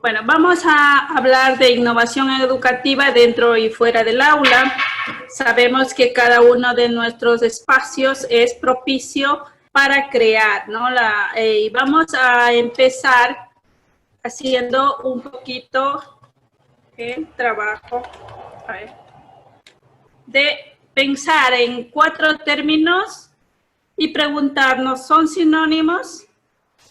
Bueno, vamos a hablar de innovación educativa dentro y fuera del aula. Sabemos que cada uno de nuestros espacios es propicio para crear, ¿no? Y vamos a empezar haciendo un poquito el trabajo de pensar en 4 términos y preguntarnos, ¿son sinónimos?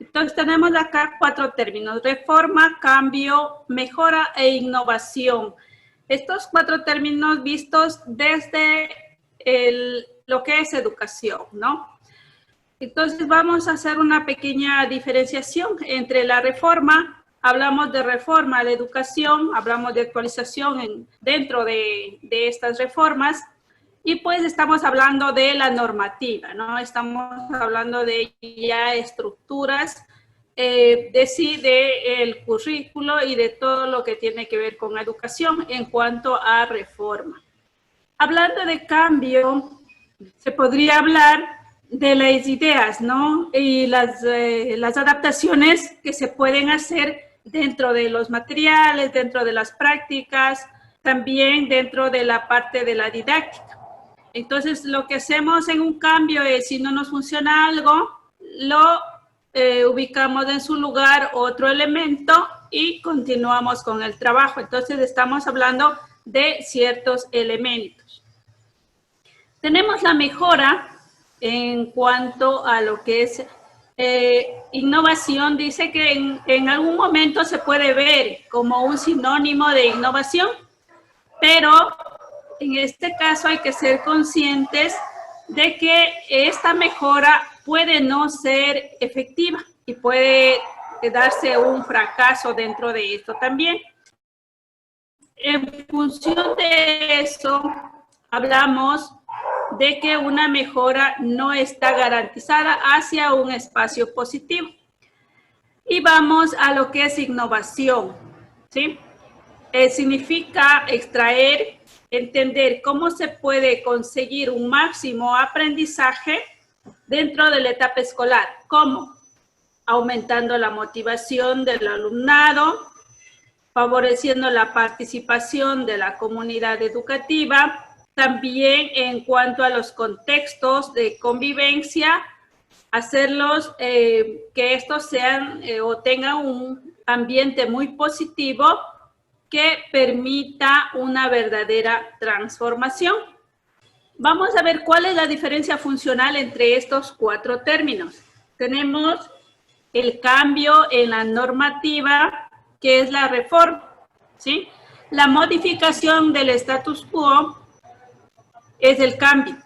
Entonces tenemos acá 4 términos: reforma, cambio, mejora e innovación. Estos 4 términos vistos desde lo que es educación, ¿no? Entonces vamos a hacer una pequeña diferenciación entre la reforma. Hablamos de reforma de educación, hablamos de actualización dentro de estas reformas. Y pues estamos hablando de la normativa, ¿no? Estamos hablando de ya estructuras, el currículo y de todo lo que tiene que ver con educación en cuanto a reforma. Hablando de cambio, se podría hablar de las ideas, ¿no? Y las adaptaciones que se pueden hacer dentro de los materiales, dentro de las prácticas, también dentro de la parte de la didáctica. Entonces, lo que hacemos en un cambio es, si no nos funciona algo, lo ubicamos en su lugar otro elemento y continuamos con el trabajo. Entonces, estamos hablando de ciertos elementos. Tenemos la mejora en cuanto a lo que es innovación. Dice que en algún momento se puede ver como un sinónimo de innovación, pero en este caso hay que ser conscientes de que esta mejora puede no ser efectiva y puede darse un fracaso dentro de esto también. En función de eso, hablamos de que una mejora no está garantizada hacia un espacio positivo. Y vamos a lo que es innovación, ¿sí? Significa extraer, entender cómo se puede conseguir un máximo aprendizaje dentro de la etapa escolar. ¿Cómo? Aumentando la motivación del alumnado, favoreciendo la participación de la comunidad educativa, también en cuanto a los contextos de convivencia, hacerlos que estos sean o tengan un ambiente muy positivo que permita una verdadera transformación. Vamos a ver cuál es la diferencia funcional entre estos 4 términos. Tenemos el cambio en la normativa, que es la reforma, ¿sí? La modificación del status quo es el cambio.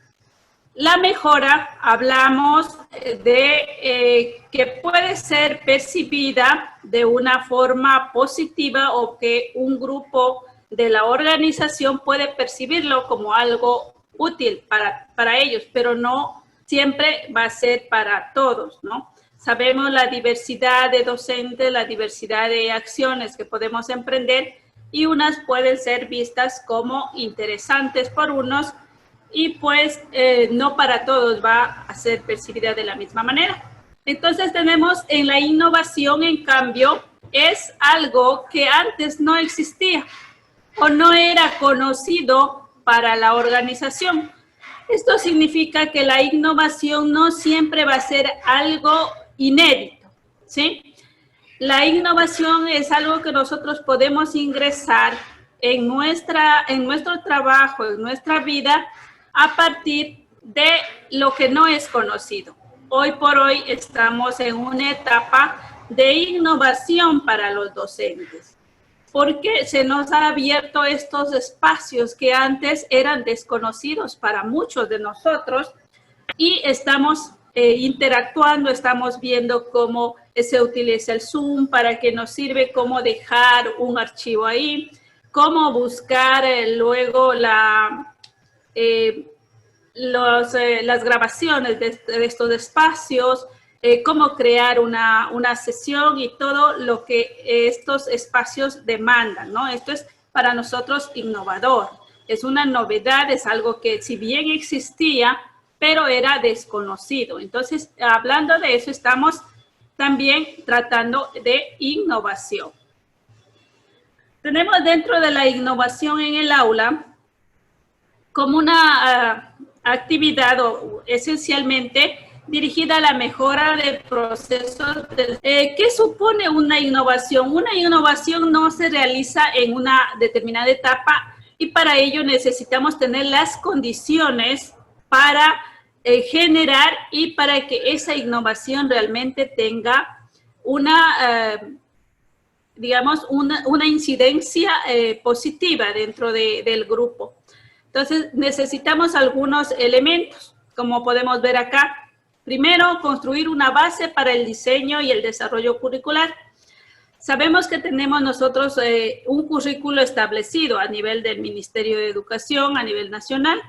La mejora, hablamos de que puede ser percibida de una forma positiva o que un grupo de la organización puede percibirlo como algo útil para ellos, pero no siempre va a ser para todos, ¿no? Sabemos la diversidad de docentes, la diversidad de acciones que podemos emprender y unas pueden ser vistas como interesantes por unos, y pues no para todos va a ser percibida de la misma manera. Entonces tenemos en la innovación, en cambio, es algo que antes no existía o no era conocido para la organización. Esto significa que la innovación no siempre va a ser algo inédito, ¿sí? La innovación es algo que nosotros podemos ingresar en nuestro trabajo, en nuestra vida, a partir de lo que no es conocido. Hoy por hoy estamos en una etapa de innovación para los docentes, porque se nos ha abierto estos espacios que antes eran desconocidos para muchos de nosotros y estamos interactuando, estamos viendo cómo se utiliza el Zoom, para qué nos sirve, cómo dejar un archivo ahí, cómo buscar luego las grabaciones de estos espacios, cómo crear una sesión y todo lo que estos espacios demandan, ¿no? Esto es para nosotros innovador, es una novedad, es algo que si bien existía, pero era desconocido. Entonces, hablando de eso, estamos también tratando de innovación. Tenemos dentro de la innovación en el aula como una actividad esencialmente dirigida a la mejora de procesos. ¿Qué supone una innovación? Una innovación no se realiza en una determinada etapa y para ello necesitamos tener las condiciones para generar y para que esa innovación realmente tenga una, digamos, una incidencia positiva dentro del grupo. Entonces, necesitamos algunos elementos, como podemos ver acá. Primero, construir una base para el diseño y el desarrollo curricular. Sabemos que tenemos nosotros un currículo establecido a nivel del Ministerio de Educación, a nivel nacional.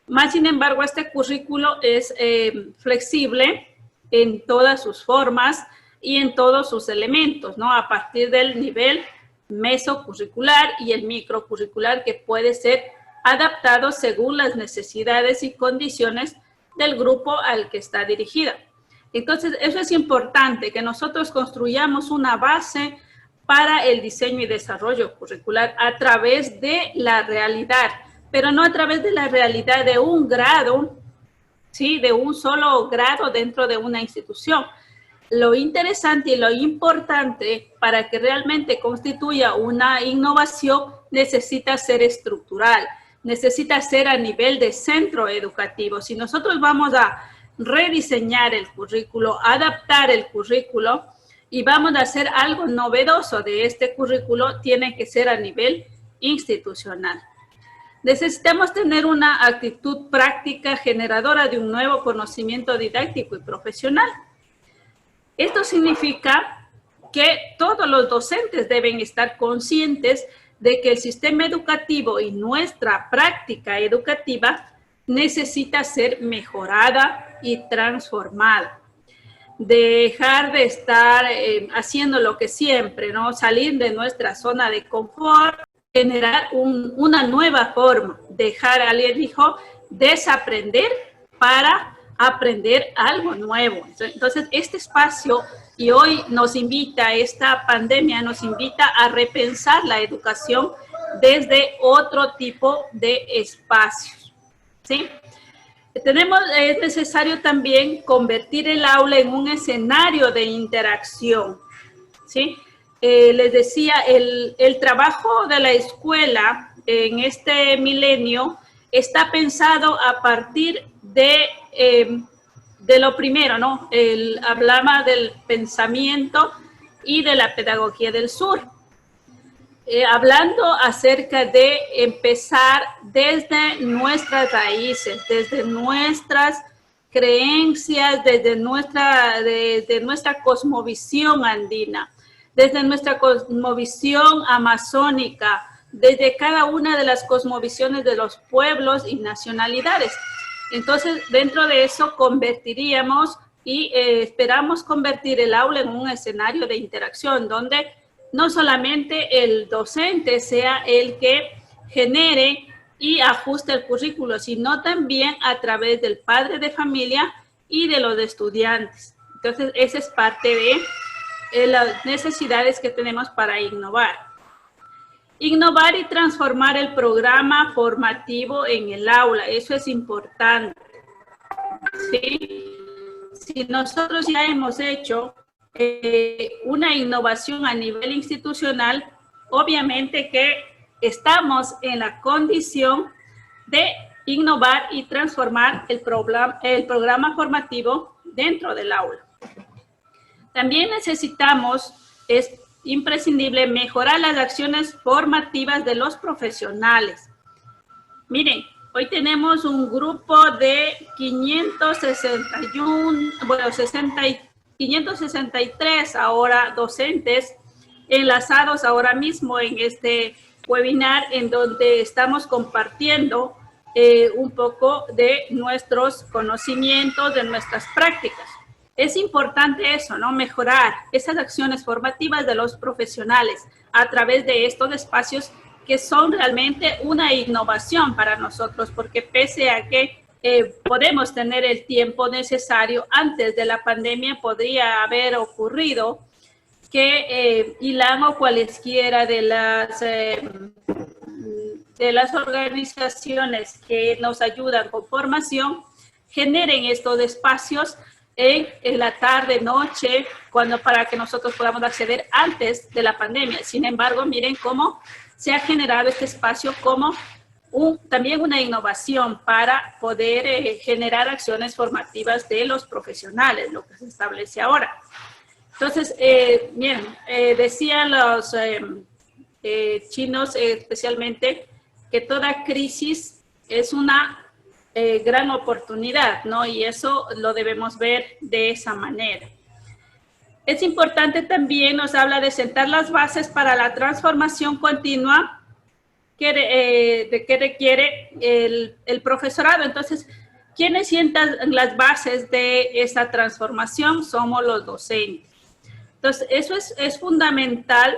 Más sin embargo, este currículo es flexible en todas sus formas y en todos sus elementos, ¿no? A partir del nivel mesocurricular y el microcurricular, que puede ser adaptado según las necesidades y condiciones del grupo al que está dirigida. Entonces, eso es importante, que nosotros construyamos una base para el diseño y desarrollo curricular a través de la realidad, pero no a través de la realidad de un grado, ¿sí? De un solo grado dentro de una institución. Lo interesante y lo importante para que realmente constituya una innovación necesita ser estructural, necesita ser a nivel de centro educativo. Si nosotros vamos a rediseñar el currículo, adaptar el currículo y vamos a hacer algo novedoso de este currículo, tiene que ser a nivel institucional. Necesitamos tener una actitud práctica generadora de un nuevo conocimiento didáctico y profesional. Esto significa que todos los docentes deben estar conscientes de que el sistema educativo y nuestra práctica educativa necesita ser mejorada y transformada. Dejar de estar haciendo lo que siempre, ¿no? Salir de nuestra zona de confort, generar una nueva forma. Dejar, alguien dijo, desaprender para aprender algo nuevo. Entonces, este espacio, y hoy nos invita, esta pandemia nos invita a repensar la educación desde otro tipo de espacios, ¿sí? Es necesario también convertir el aula en un escenario de interacción, ¿sí? Les decía, el trabajo de la escuela en este milenio está pensado a partir de lo primero, ¿no? Hablaba del pensamiento y de la pedagogía del sur. Hablando acerca de empezar desde nuestras raíces, desde nuestras creencias, desde nuestra cosmovisión andina, desde nuestra cosmovisión amazónica, desde cada una de las cosmovisiones de los pueblos y nacionalidades. Entonces, dentro de eso convertiríamos y esperamos convertir el aula en un escenario de interacción donde no solamente el docente sea el que genere y ajuste el currículo, sino también a través del padre de familia y de los estudiantes. Entonces, esa es parte de las necesidades que tenemos para innovar. Innovar y transformar el programa formativo en el aula, eso es importante, ¿sí? Si nosotros ya hemos hecho una innovación a nivel institucional, obviamente que estamos en la condición de innovar y transformar el programa formativo dentro del aula. También necesitamos, es imprescindible, mejorar las acciones formativas de los profesionales. Miren, hoy tenemos un grupo de 563 ahora docentes enlazados ahora mismo en este webinar en donde estamos compartiendo un poco de nuestros conocimientos, de nuestras prácticas. Es importante eso, ¿no? Mejorar esas acciones formativas de los profesionales a través de estos espacios que son realmente una innovación para nosotros, porque pese a que podemos tener el tiempo necesario, antes de la pandemia podría haber ocurrido que ILAN o cualesquiera de las organizaciones que nos ayudan con formación generen estos espacios en la tarde, noche, para que nosotros podamos acceder antes de la pandemia. Sin embargo, miren cómo se ha generado este espacio como también una innovación para poder generar acciones formativas de los profesionales, lo que se establece ahora. Entonces, miren, decían los chinos especialmente que toda crisis es una gran oportunidad, ¿no? Y eso lo debemos ver de esa manera. Es importante también, nos habla de sentar las bases para la transformación continua que requiere el profesorado. Entonces, ¿quiénes sientan las bases de esa transformación? Somos los docentes. Entonces, eso es fundamental,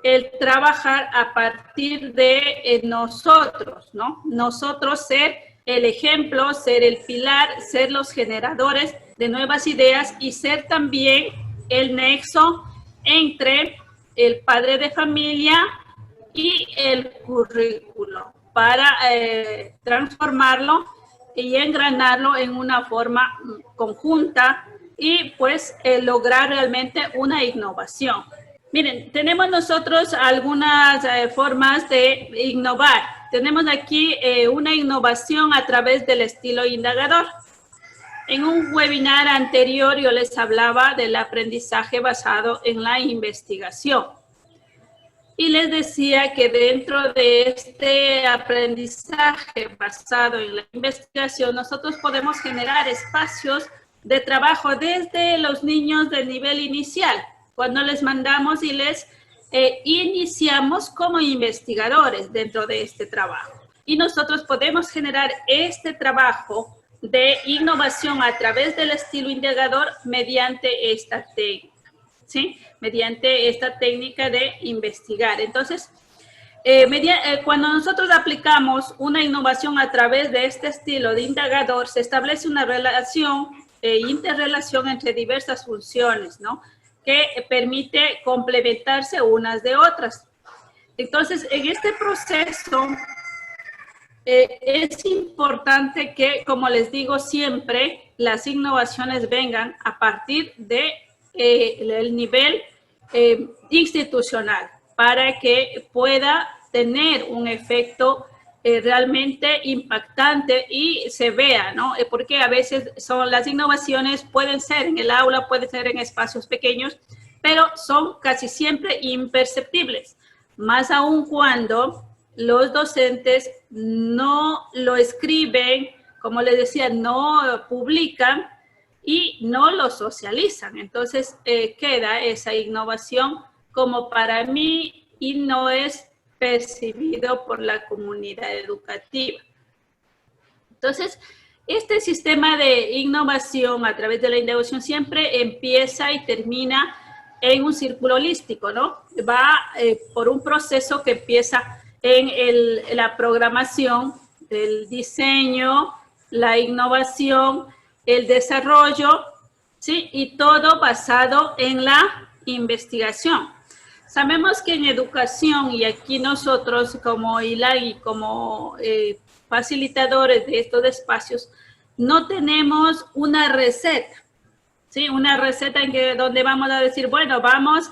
el trabajar a partir de nosotros, ¿no? Nosotros ser el ejemplo, ser el pilar, ser los generadores de nuevas ideas y ser también el nexo entre el padre de familia y el currículo para transformarlo y engranarlo en una forma conjunta y pues lograr realmente una innovación. Miren, tenemos nosotros algunas formas de innovar. Tenemos aquí una innovación a través del estilo indagador. En un webinar anterior yo les hablaba del aprendizaje basado en la investigación. Y les decía que dentro de este aprendizaje basado en la investigación, nosotros podemos generar espacios de trabajo desde los niños de nivel inicial, cuando les mandamos y les iniciamos como investigadores dentro de este trabajo. Y nosotros podemos generar este trabajo de innovación a través del estilo indagador mediante esta técnica, ¿sí? Mediante esta técnica de investigar. Entonces, cuando nosotros aplicamos una innovación a través de este estilo de indagador, se establece una relación, interrelación entre diversas funciones, ¿no? Que permite complementarse unas de otras. Entonces, en este proceso es importante que, como les digo siempre, las innovaciones vengan a partir de el nivel institucional para que pueda tener un efecto realmente impactante y se vea, ¿no? Porque a veces las innovaciones pueden ser en el aula, pueden ser en espacios pequeños, pero son casi siempre imperceptibles, más aún cuando los docentes no lo escriben, como les decía, no publican y no lo socializan. Entonces queda esa innovación como para mí y no es percibido por la comunidad educativa. Entonces, este sistema de innovación a través de la innovación siempre empieza y termina en un círculo holístico, ¿no? Va por un proceso que empieza en la programación, el diseño, la innovación, el desarrollo, ¿sí? Y todo basado en la investigación. Sabemos que en educación, y aquí nosotros como ILAN y como facilitadores de estos espacios, no tenemos una receta, ¿sí? Una receta donde vamos a decir, bueno, vamos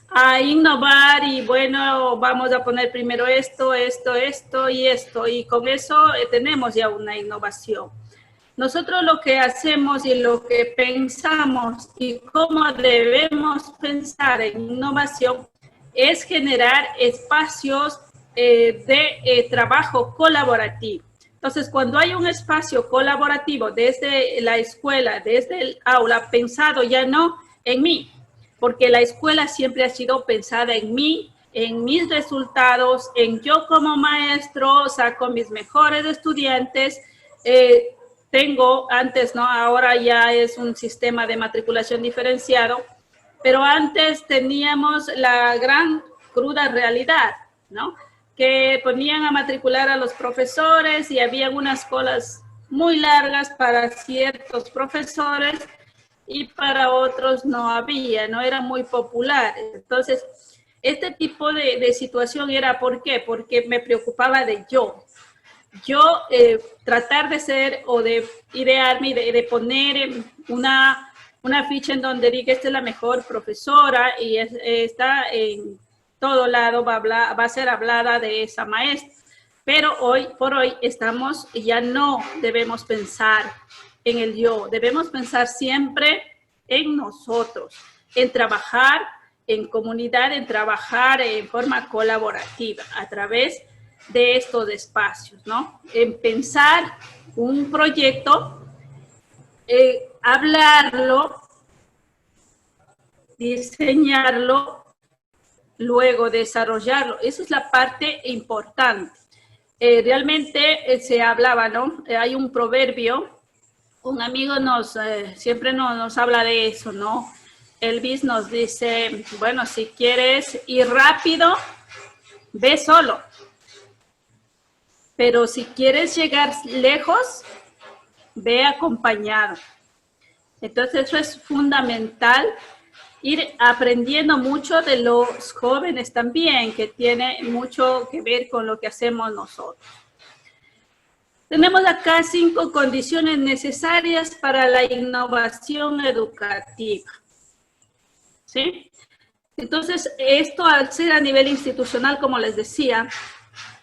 a innovar y bueno, vamos a poner primero esto, esto y esto, y con eso tenemos ya una innovación. Nosotros lo que hacemos y lo que pensamos y cómo debemos pensar en innovación es generar espacios de trabajo colaborativo. Entonces, cuando hay un espacio colaborativo desde la escuela, desde el aula, pensado ya no en mí, porque la escuela siempre ha sido pensada en mí, en mis resultados, en yo como maestro, saco mis mejores estudiantes, tengo antes, ¿no? Ahora ya es un sistema de matriculación diferenciado, pero antes teníamos la gran cruda realidad, ¿no? Que ponían a matricular a los profesores y había unas colas muy largas para ciertos profesores y para otros no había, no era muy popular. Entonces, este tipo de situación era, ¿por qué? Porque me preocupaba de yo. Yo tratar de ser o de idearme, de poner una ficha en donde diga esta es la mejor profesora y está en todo lado, va a ser hablada de esa maestra. Pero hoy por hoy ya no debemos pensar en el yo, debemos pensar siempre en nosotros, en trabajar en comunidad, en trabajar en forma colaborativa a través de estos espacios, ¿no? En pensar un proyecto, hablarlo, diseñarlo, luego desarrollarlo. Esa es la parte importante. Realmente se hablaba, ¿no? Hay un proverbio, un amigo siempre nos habla de eso, ¿no? Elvis nos dice, bueno, si quieres ir rápido, ve solo. Pero si quieres llegar lejos, ve acompañado. Entonces eso es fundamental, ir aprendiendo mucho de los jóvenes también, que tiene mucho que ver con lo que hacemos nosotros. Tenemos acá 5 condiciones necesarias para la innovación educativa. ¿Sí? Entonces, esto al ser a nivel institucional, como les decía,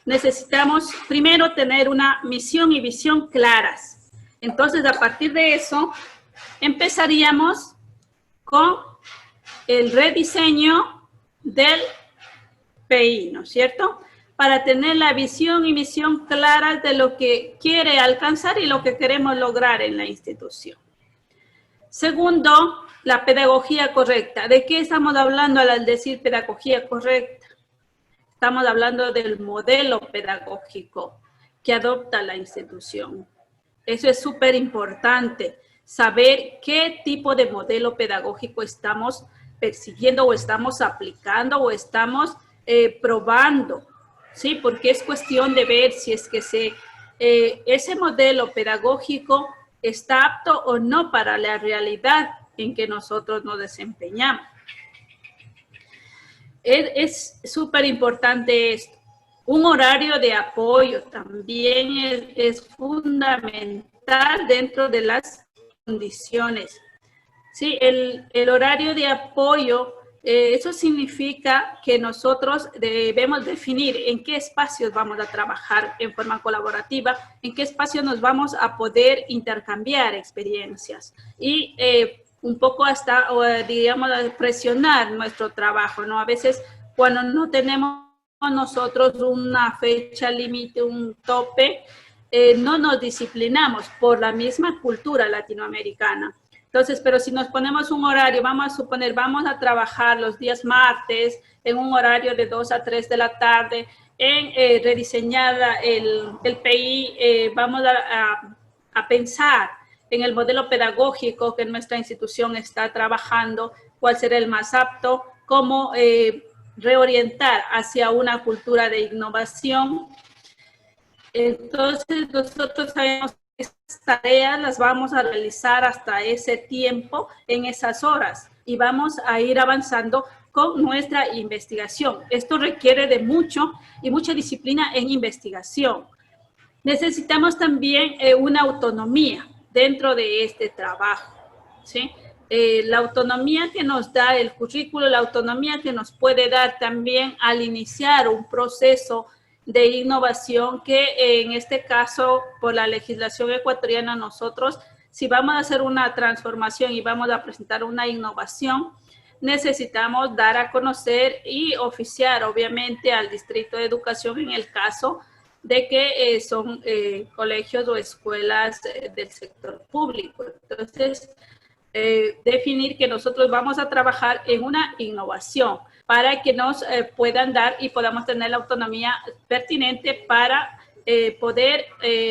necesitamos primero tener una misión y visión claras. Entonces, a partir de eso, empezaríamos con el rediseño del PI, ¿no es cierto? Para tener la visión y misión clara de lo que quiere alcanzar y lo que queremos lograr en la institución. Segundo, la pedagogía correcta. ¿De qué estamos hablando al decir pedagogía correcta? Estamos hablando del modelo pedagógico que adopta la institución. Eso es súper importante, saber qué tipo de modelo pedagógico estamos persiguiendo o estamos aplicando o estamos probando, ¿sí? Porque es cuestión de ver si es que ese modelo pedagógico está apto o no para la realidad en que nosotros nos desempeñamos. Es súper importante esto. Un horario de apoyo también es fundamental dentro de las condiciones. Sí, el horario de apoyo, eso significa que nosotros debemos definir en qué espacios vamos a trabajar en forma colaborativa, en qué espacios nos vamos a poder intercambiar experiencias y un poco hasta, digamos, presionar nuestro trabajo, ¿no? A veces cuando no tenemos nosotros una fecha límite, un tope, no nos disciplinamos por la misma cultura latinoamericana. Entonces, pero si nos ponemos un horario, vamos a suponer, vamos a trabajar los días martes en un horario de 2 a 3 de la tarde, en rediseñada el PI, vamos a pensar en el modelo pedagógico que nuestra institución está trabajando, cuál será el más apto, cómo reorientar hacia una cultura de innovación. Entonces, nosotros sabemos que estas tareas las vamos a realizar hasta ese tiempo, en esas horas, y vamos a ir avanzando con nuestra investigación. Esto requiere de mucha disciplina en investigación. Necesitamos también una autonomía dentro de este trabajo, ¿sí? La autonomía que nos da el currículo, la autonomía que nos puede dar también al iniciar un proceso de innovación que en este caso, por la legislación ecuatoriana, nosotros, si vamos a hacer una transformación y vamos a presentar una innovación, necesitamos dar a conocer y oficiar, obviamente, al Distrito de Educación en el caso de que son colegios o escuelas del sector público. Entonces, definir que nosotros vamos a trabajar en una innovación para que nos puedan dar y podamos tener la autonomía pertinente para poder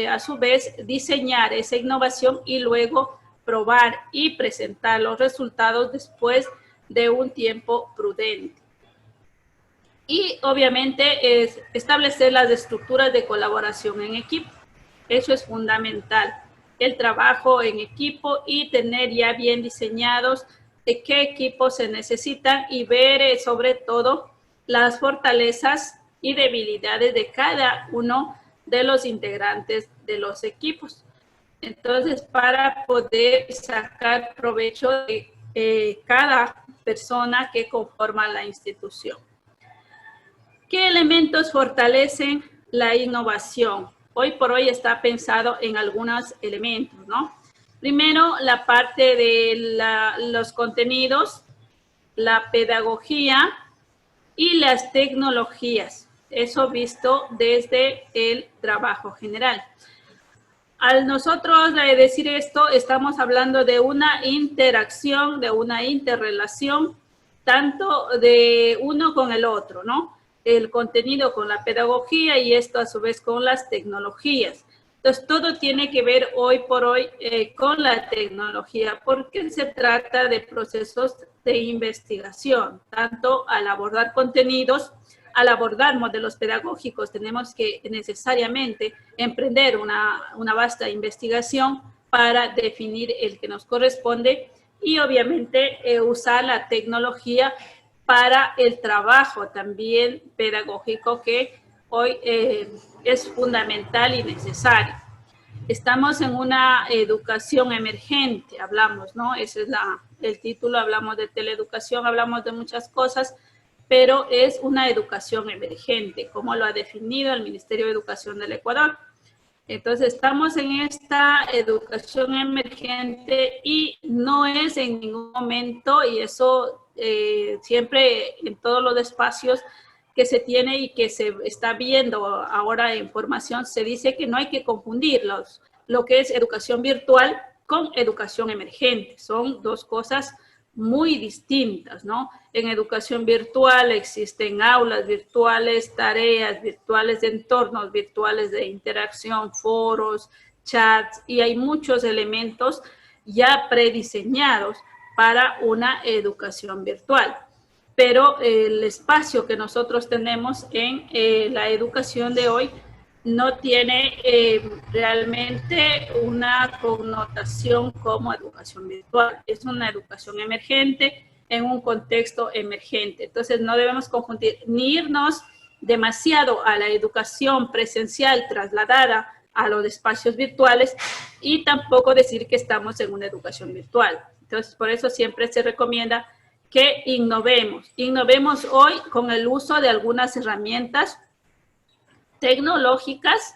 a su vez diseñar esa innovación y luego probar y presentar los resultados después de un tiempo prudente. Y obviamente es establecer las estructuras de colaboración en equipo. Eso es fundamental. el trabajo en equipo y tener ya bien diseñados qué equipos se necesitan y ver sobre todo las fortalezas y debilidades de cada uno de los integrantes de los equipos. Entonces, para poder sacar provecho de cada persona que conforma la institución. ¿Qué elementos fortalecen la innovación? Hoy por hoy está pensado en algunos elementos, ¿no? Primero, la parte de los contenidos, la pedagogía y las tecnologías. Eso visto desde el trabajo general. Al nosotros decir esto, estamos hablando de una interacción, de una interrelación, tanto de uno con el otro, ¿no? El contenido con la pedagogía y esto a su vez con las tecnologías. Entonces, todo tiene que ver hoy por hoy con la tecnología, porque se trata de procesos de investigación, tanto al abordar contenidos, al abordar modelos pedagógicos, tenemos que necesariamente emprender una vasta investigación para definir el que nos corresponde y obviamente usar la tecnología para el trabajo también pedagógico que hoy es fundamental y necesario. Estamos en una educación emergente, hablamos, ¿no? Ese es el título, hablamos de teleeducación, hablamos de muchas cosas, pero es una educación emergente, como lo ha definido el Ministerio de Educación del Ecuador. Entonces, estamos en esta educación emergente y no es en ningún momento, y eso siempre en todos los espacios que se tiene y que se está viendo ahora en formación, se dice que no hay que confundirlos, lo que es educación virtual con educación emergente. Son dos cosas muy distintas, ¿no? En educación virtual existen aulas virtuales, tareas virtuales, entornos virtuales de interacción, foros, chats, y hay muchos elementos ya prediseñados para una educación virtual. Pero el espacio que nosotros tenemos en la educación de hoy no tiene realmente una connotación como educación virtual. Es una educación emergente en un contexto emergente. Entonces, no debemos confundir ni irnos demasiado a la educación presencial trasladada a los espacios virtuales y tampoco decir que estamos en una educación virtual. Entonces, por eso siempre se recomienda que innovemos. Innovemos hoy con el uso de algunas herramientas tecnológicas,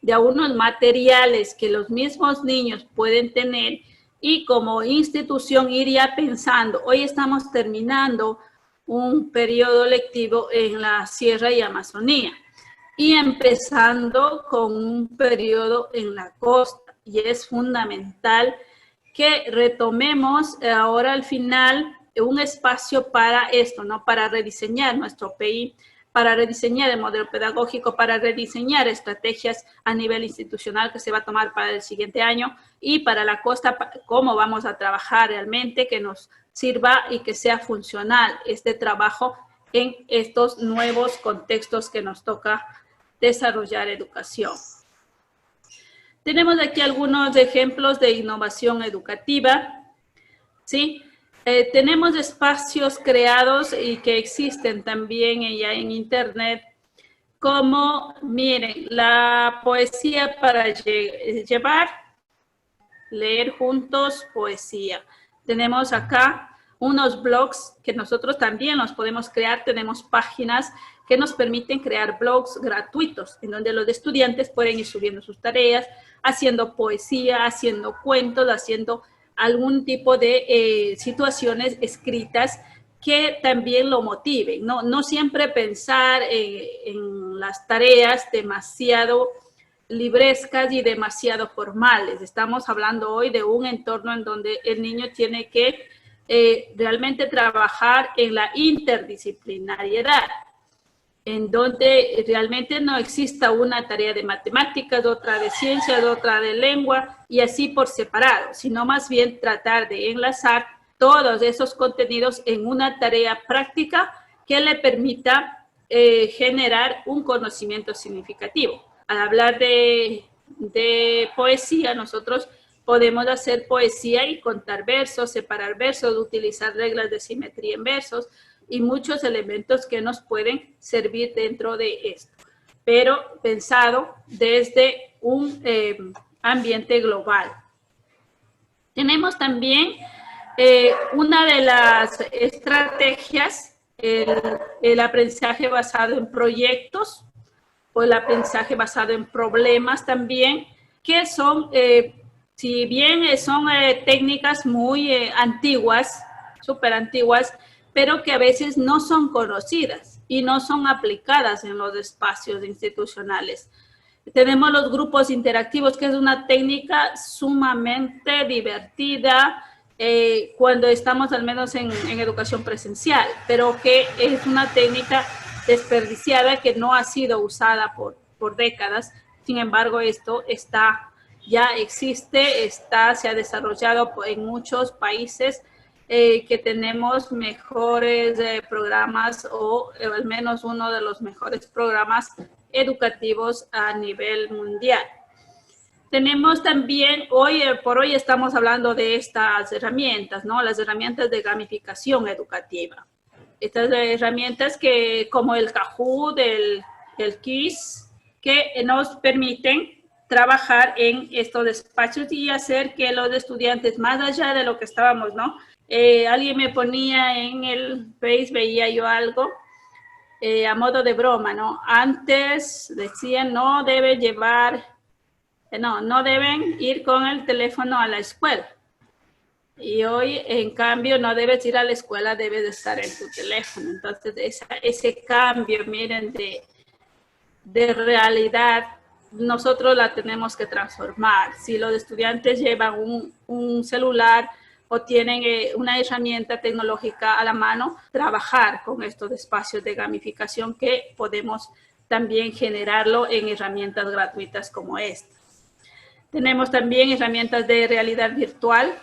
de algunos materiales que los mismos niños pueden tener y como institución iría pensando, hoy estamos terminando un periodo lectivo en la Sierra y Amazonía y empezando con un periodo en la costa y es fundamental que retomemos ahora al final un espacio para esto, ¿no? Para rediseñar nuestro PI, para rediseñar el modelo pedagógico, para rediseñar estrategias a nivel institucional que se va a tomar para el siguiente año y para la costa, cómo vamos a trabajar realmente, que nos sirva y que sea funcional este trabajo en estos nuevos contextos que nos toca desarrollar educación. Tenemos aquí algunos ejemplos de innovación educativa, ¿sí? Tenemos espacios creados y que existen también ya en Internet, como, miren, la poesía para llevar, leer juntos poesía. Tenemos acá unos blogs que nosotros también los podemos crear. Tenemos páginas que nos permiten crear blogs gratuitos, en donde los estudiantes pueden ir subiendo sus tareas, haciendo poesía, haciendo cuentos, haciendo algún tipo de situaciones escritas que también lo motiven, ¿no? No siempre pensar en las tareas demasiado librescas y demasiado formales. Estamos hablando hoy de un entorno en donde el niño tiene que realmente trabajar en la interdisciplinariedad, en donde realmente no exista una tarea de matemáticas, otra de ciencias, otra de lengua y así por separado, sino más bien tratar de enlazar todos esos contenidos en una tarea práctica que le permita generar un conocimiento significativo. Al hablar de poesía, nosotros podemos hacer poesía y contar versos, separar versos, utilizar reglas de simetría en versos y muchos elementos que nos pueden servir dentro de esto, pero pensado desde un ambiente global. Tenemos también una de las estrategias, el aprendizaje basado en proyectos o el aprendizaje basado en problemas también, que son, si bien son técnicas muy antiguas, súper antiguas, pero que a veces no son conocidas y no son aplicadas en los espacios institucionales. Tenemos los grupos interactivos, que es una técnica sumamente divertida cuando estamos al menos en educación presencial, pero que es una técnica desperdiciada que no ha sido usada por décadas. Sin embargo, esto ya existe, se ha desarrollado en muchos países que tenemos mejores programas o al menos uno de los mejores programas educativos a nivel mundial. Tenemos también, por hoy estamos hablando de estas herramientas, ¿no? Las herramientas de gamificación educativa. Estas herramientas como el Kahoot, el Quiz, que nos permiten trabajar en estos espacios y hacer que los estudiantes, más allá de lo que estábamos, ¿no? Alguien me ponía en el Face, veía yo algo, a modo de broma, ¿no? Antes decían no deben ir con el teléfono a la escuela. Y hoy, en cambio, no debes ir a la escuela, debes de estar en tu teléfono. Entonces, ese cambio, miren, de realidad, nosotros la tenemos que transformar. Si los estudiantes llevan un celular o tienen una herramienta tecnológica a la mano, trabajar con estos espacios de gamificación que podemos también generarlo en herramientas gratuitas como esta. Tenemos también herramientas de realidad virtual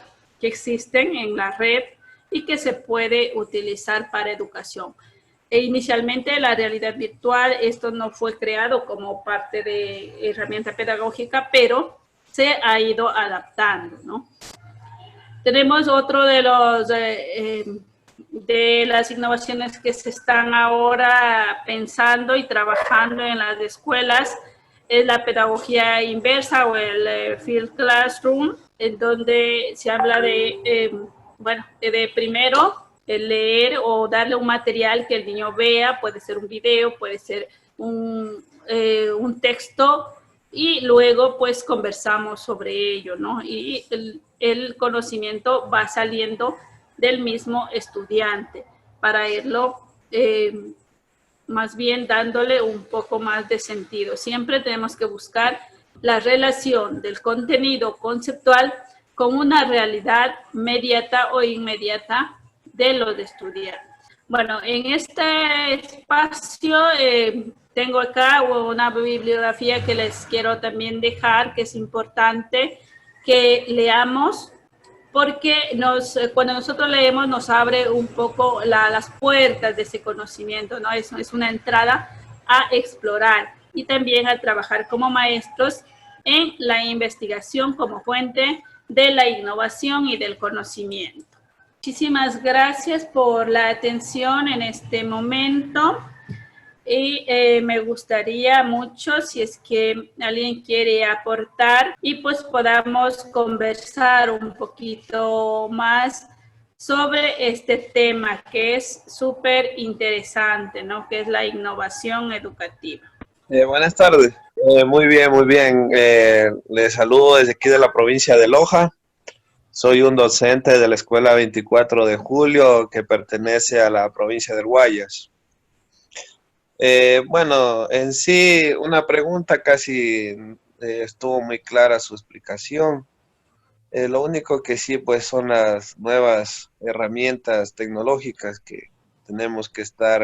que existen en la red y que se puede utilizar para educación. Inicialmente la realidad virtual, esto no fue creado como parte de herramienta pedagógica, pero se ha ido adaptando, ¿no? Tenemos otro de las innovaciones que se están ahora pensando y trabajando en las escuelas, es la pedagogía inversa o el Field Classroom, en donde se habla de primero leer o darle un material que el niño vea, puede ser un video, puede ser un texto, y luego pues conversamos sobre ello, ¿no? Y el conocimiento va saliendo del mismo estudiante para irlo más bien dándole un poco más de sentido. Siempre tenemos que buscar la relación del contenido conceptual con una realidad mediata o inmediata de los estudiantes. Bueno, en este espacio tengo acá una bibliografía que les quiero también dejar, que es importante que leamos, porque cuando nosotros leemos nos abre un poco las puertas de ese conocimiento, ¿no? Es una entrada a explorar y también a trabajar como maestros en la investigación como fuente de la innovación y del conocimiento. Muchísimas gracias por la atención en este momento y me gustaría mucho si es que alguien quiere aportar y pues podamos conversar un poquito más sobre este tema que es súper interesante, ¿no? Que es la innovación educativa. Buenas tardes. Muy bien, muy bien. Les saludo desde aquí de la provincia de Loja. Soy un docente de la Escuela 24 de Julio que pertenece a la provincia del Guayas. Bueno, en sí, una pregunta casi estuvo muy clara su explicación. Lo único que sí, pues, son las nuevas herramientas tecnológicas que tenemos que estar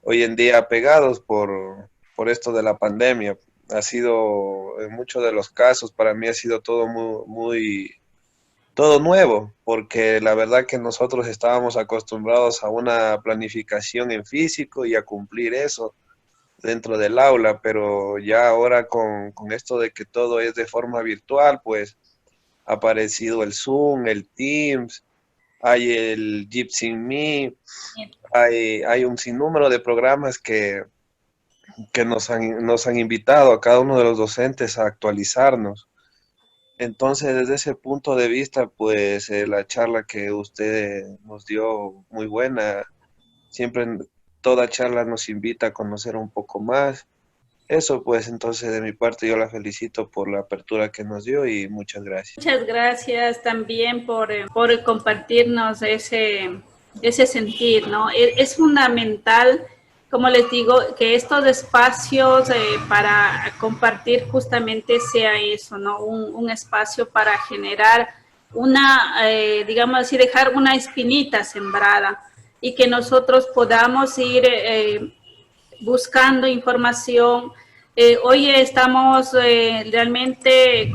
hoy en día apegados por esto de la pandemia. Ha sido, en muchos de los casos, para mí ha sido todo todo nuevo, porque la verdad que nosotros estábamos acostumbrados a una planificación en físico y a cumplir eso dentro del aula, pero ya ahora con esto de que todo es de forma virtual, pues ha aparecido el Zoom, el Teams, hay el Jitsi Me, hay un sinnúmero de programas que nos han invitado a cada uno de los docentes a actualizarnos. Entonces, desde ese punto de vista, pues la charla que usted nos dio muy buena. Siempre en toda charla nos invita a conocer un poco más. Eso, pues, entonces de mi parte yo la felicito por la apertura que nos dio y muchas gracias. Muchas gracias también por compartirnos ese sentir, ¿no? Es fundamental, como les digo, que estos espacios para compartir justamente sea eso, ¿no? Un espacio para generar digamos así, dejar una espinita sembrada y que nosotros podamos ir buscando información. Hoy estamos realmente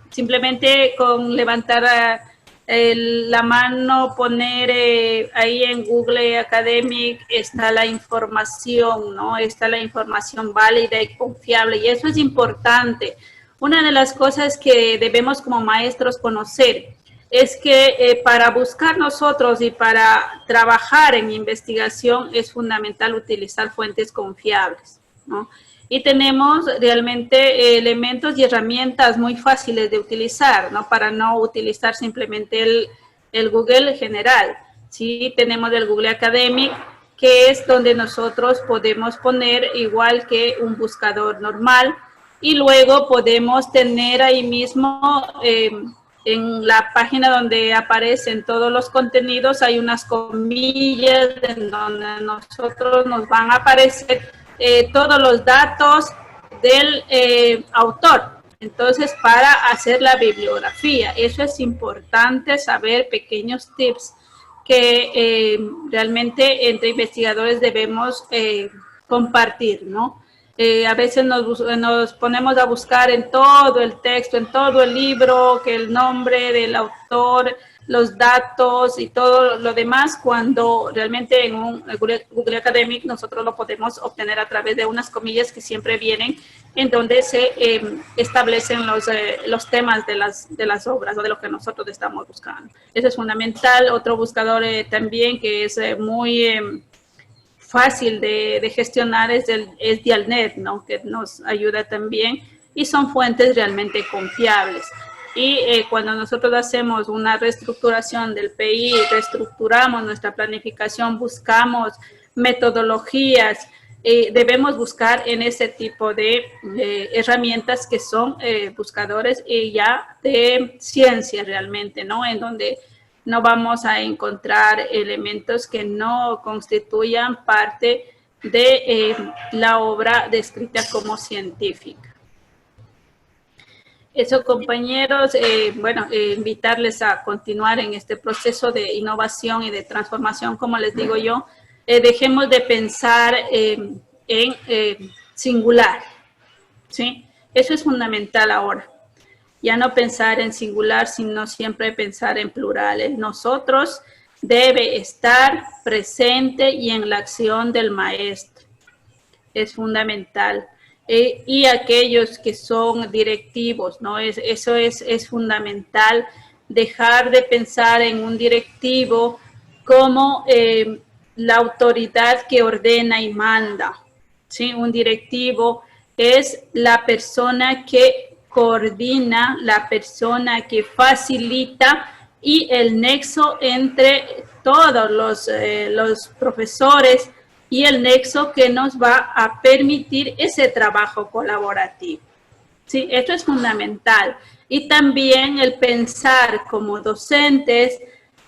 simplemente con levantar la mano, poner ahí en Google Academic, está la información, ¿no? Está la información válida y confiable, y eso es importante. Una de las cosas que debemos como maestros conocer es que para buscar nosotros y para trabajar en investigación es fundamental utilizar fuentes confiables, ¿no? Y tenemos realmente elementos y herramientas muy fáciles de utilizar, ¿no? Para no utilizar simplemente el Google general. Sí, tenemos el Google Academic, que es donde nosotros podemos poner igual que un buscador normal, y luego podemos tener ahí mismo en la página donde aparecen todos los contenidos, hay unas comillas en donde nosotros nos van a aparecer todos los datos del autor. Entonces, para hacer la bibliografía, eso es importante saber, pequeños tips que realmente entre investigadores debemos compartir, ¿no? A veces nos ponemos a buscar en todo el texto, en todo el libro, que el nombre del autor, los datos y todo lo demás, cuando realmente en un Google Academic nosotros lo podemos obtener a través de unas comillas que siempre vienen, en donde se establecen los temas de las obras o de lo que nosotros estamos buscando. Eso es fundamental. Otro buscador también que es muy fácil de gestionar es Dialnet, ¿no? Que nos ayuda también y son fuentes realmente confiables. Y cuando nosotros hacemos una reestructuración del PI, reestructuramos nuestra planificación, buscamos metodologías, debemos buscar en ese tipo de herramientas que son buscadores ya de ciencia realmente, ¿no? En donde no vamos a encontrar elementos que no constituyan parte de la obra descrita como científica. Eso, compañeros, invitarles a continuar en este proceso de innovación y de transformación, como les digo yo. Dejemos de pensar en singular, ¿sí? Eso es fundamental ahora. Ya no pensar en singular, sino siempre pensar en plurales. Nosotros debe estar presente y en la acción del maestro. Es fundamental. Y aquellos que son directivos, ¿no? Eso es fundamental, dejar de pensar en un directivo como la autoridad que ordena y manda, ¿sí? Un directivo es la persona que coordina, la persona que facilita y el nexo entre todos los profesores y el nexo que nos va a permitir ese trabajo colaborativo. Sí, esto es fundamental. Y también el pensar como docentes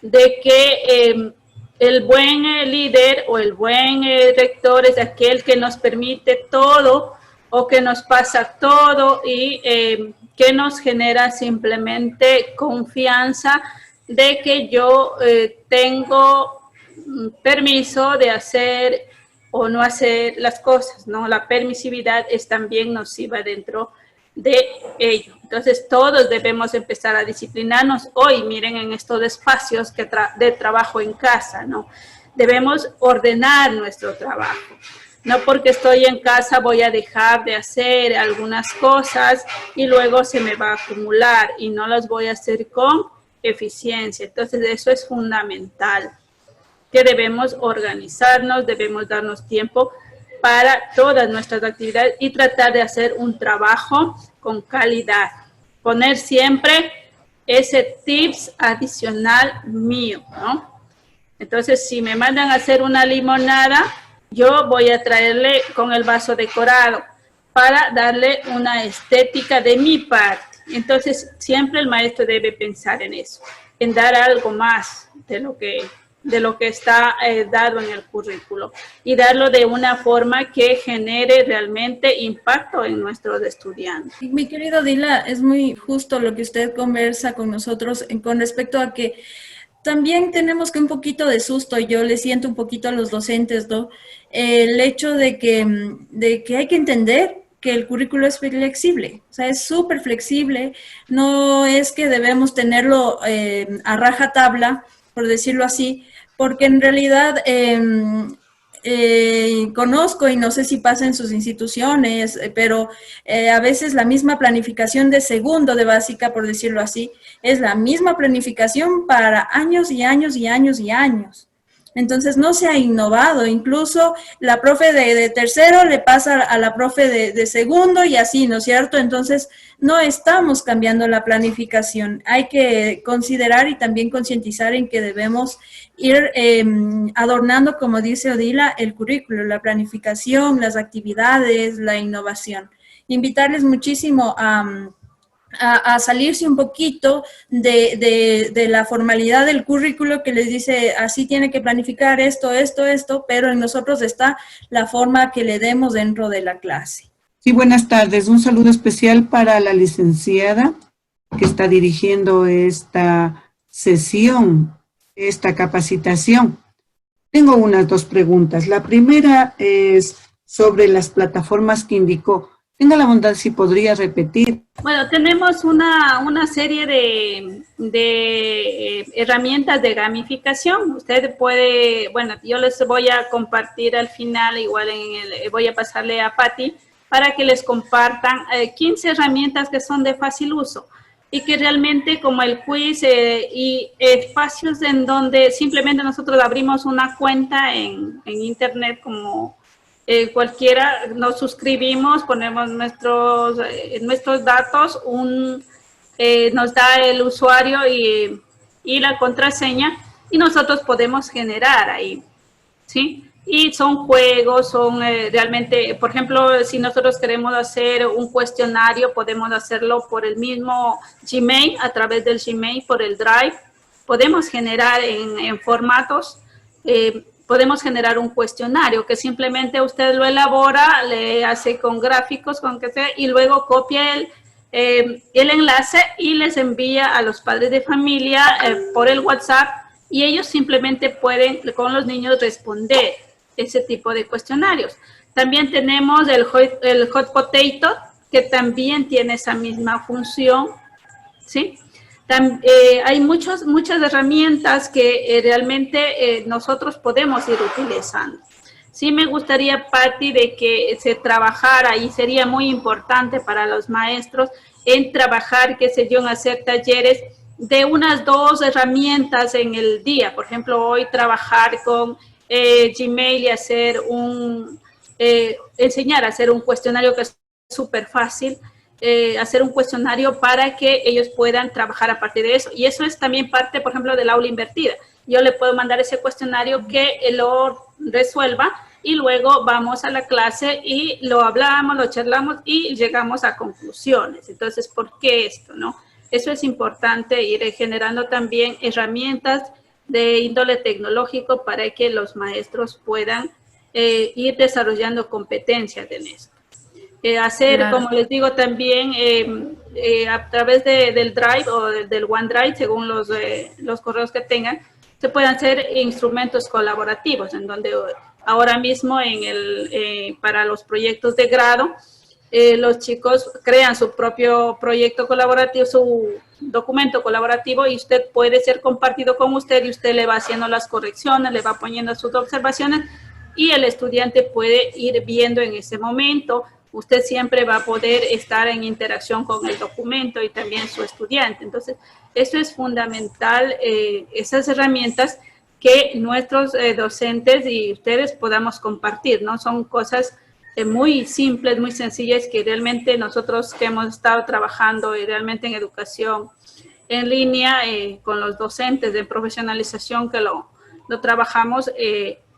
de que el buen líder o el buen rector es aquel que nos permite todo o que nos pasa todo y que nos genera simplemente confianza de que yo tengo permiso de hacer o no hacer las cosas, ¿no? La permisividad es también nociva dentro de ello. Entonces, todos debemos empezar a disciplinarnos. Hoy, miren, en estos espacios de trabajo en casa, ¿no? Debemos ordenar nuestro trabajo. No porque estoy en casa voy a dejar de hacer algunas cosas y luego se me va a acumular y no las voy a hacer con eficiencia. Entonces, eso es fundamental, que debemos organizarnos, debemos darnos tiempo para todas nuestras actividades y tratar de hacer un trabajo con calidad. Poner siempre ese tips adicional mío, ¿no? Entonces, si me mandan a hacer una limonada, yo voy a traerle con el vaso decorado para darle una estética de mi parte. Entonces, siempre el maestro debe pensar en eso, en dar algo más de lo que está dado en el currículo y darlo de una forma que genere realmente impacto en nuestros estudiantes. Mi querido Dila, es muy justo lo que usted conversa con nosotros con respecto a que también tenemos que un poquito de susto, yo le siento un poquito a los docentes, ¿no? El hecho de que hay que entender que el currículo es flexible, o sea, es súper flexible, no es que debemos tenerlo a rajatabla, por decirlo así, porque en realidad conozco, y no sé si pasa en sus instituciones, pero a veces la misma planificación de segundo de básica, por decirlo así, es la misma planificación para años y años y años y años. Entonces no se ha innovado, incluso la profe de tercero le pasa a la profe de segundo y así, ¿no es cierto? Entonces no estamos cambiando la planificación, hay que considerar y también concientizar en que debemos ir adornando, como dice Odila, el currículo, la planificación, las actividades, la innovación. Invitarles muchísimo a salirse un poquito de la formalidad del currículo que les dice así tiene que planificar esto, pero en nosotros está la forma que le demos dentro de la clase. Sí, buenas tardes. Un saludo especial para la licenciada que está dirigiendo esta sesión, esta capacitación. Tengo unas dos preguntas. La primera es sobre las plataformas que indicó. Tenga la bondad si podría repetir. Bueno, tenemos una serie de herramientas de gamificación. Usted puede, bueno, yo les voy a compartir al final, igual voy a pasarle a Patti, para que les compartan 15 herramientas que son de fácil uso y que realmente como el quiz y espacios en donde simplemente nosotros abrimos una cuenta en internet como cualquiera, nos suscribimos, ponemos nuestros datos, nos da el usuario y la contraseña y nosotros podemos generar ahí, ¿sí? Y son juegos, son realmente, por ejemplo, si nosotros queremos hacer un cuestionario, podemos hacerlo por el mismo Gmail, a través del Gmail, por el Drive. Podemos generar en formatos, podemos generar un cuestionario que simplemente usted lo elabora, le hace con gráficos, con que sea, y luego copia el enlace y les envía a los padres de familia por el WhatsApp y ellos simplemente pueden con los niños responder ese tipo de cuestionarios. También tenemos el Hot Potato, que también tiene esa misma función, ¿sí? Hay muchas herramientas que realmente nosotros podemos ir utilizando. Sí me gustaría, Patti, de que se trabajara, y sería muy importante para los maestros, en trabajar, qué sé yo, en hacer talleres de unas 2 herramientas en el día. Por ejemplo, hoy trabajar con Gmail y hacer enseñar a hacer un cuestionario que es súper fácil, hacer un cuestionario para que ellos puedan trabajar a partir de eso. Y eso es también parte, por ejemplo, del aula invertida. Yo le puedo mandar ese cuestionario que lo resuelva y luego vamos a la clase y lo hablamos, lo charlamos y llegamos a conclusiones. Entonces, ¿por qué esto, no? Eso es importante, ir generando también herramientas de índole tecnológico para que los maestros puedan ir desarrollando competencias en esto. Hacer, claro, como les digo, también a través del Drive o del OneDrive, según los correos que tengan, se pueden hacer instrumentos colaborativos, en donde ahora mismo para los proyectos de grado, los chicos crean su propio proyecto colaborativo, su documento colaborativo, y usted puede ser compartido con usted y usted le va haciendo las correcciones, le va poniendo sus observaciones y el estudiante puede ir viendo en ese momento. Usted siempre va a poder estar en interacción con el documento y también su estudiante. Entonces, eso es fundamental, esas herramientas que nuestros docentes y ustedes podamos compartir, ¿no? Son cosas muy simples, muy sencillas, que realmente nosotros que hemos estado trabajando realmente en educación en línea con los docentes de profesionalización que lo trabajamos,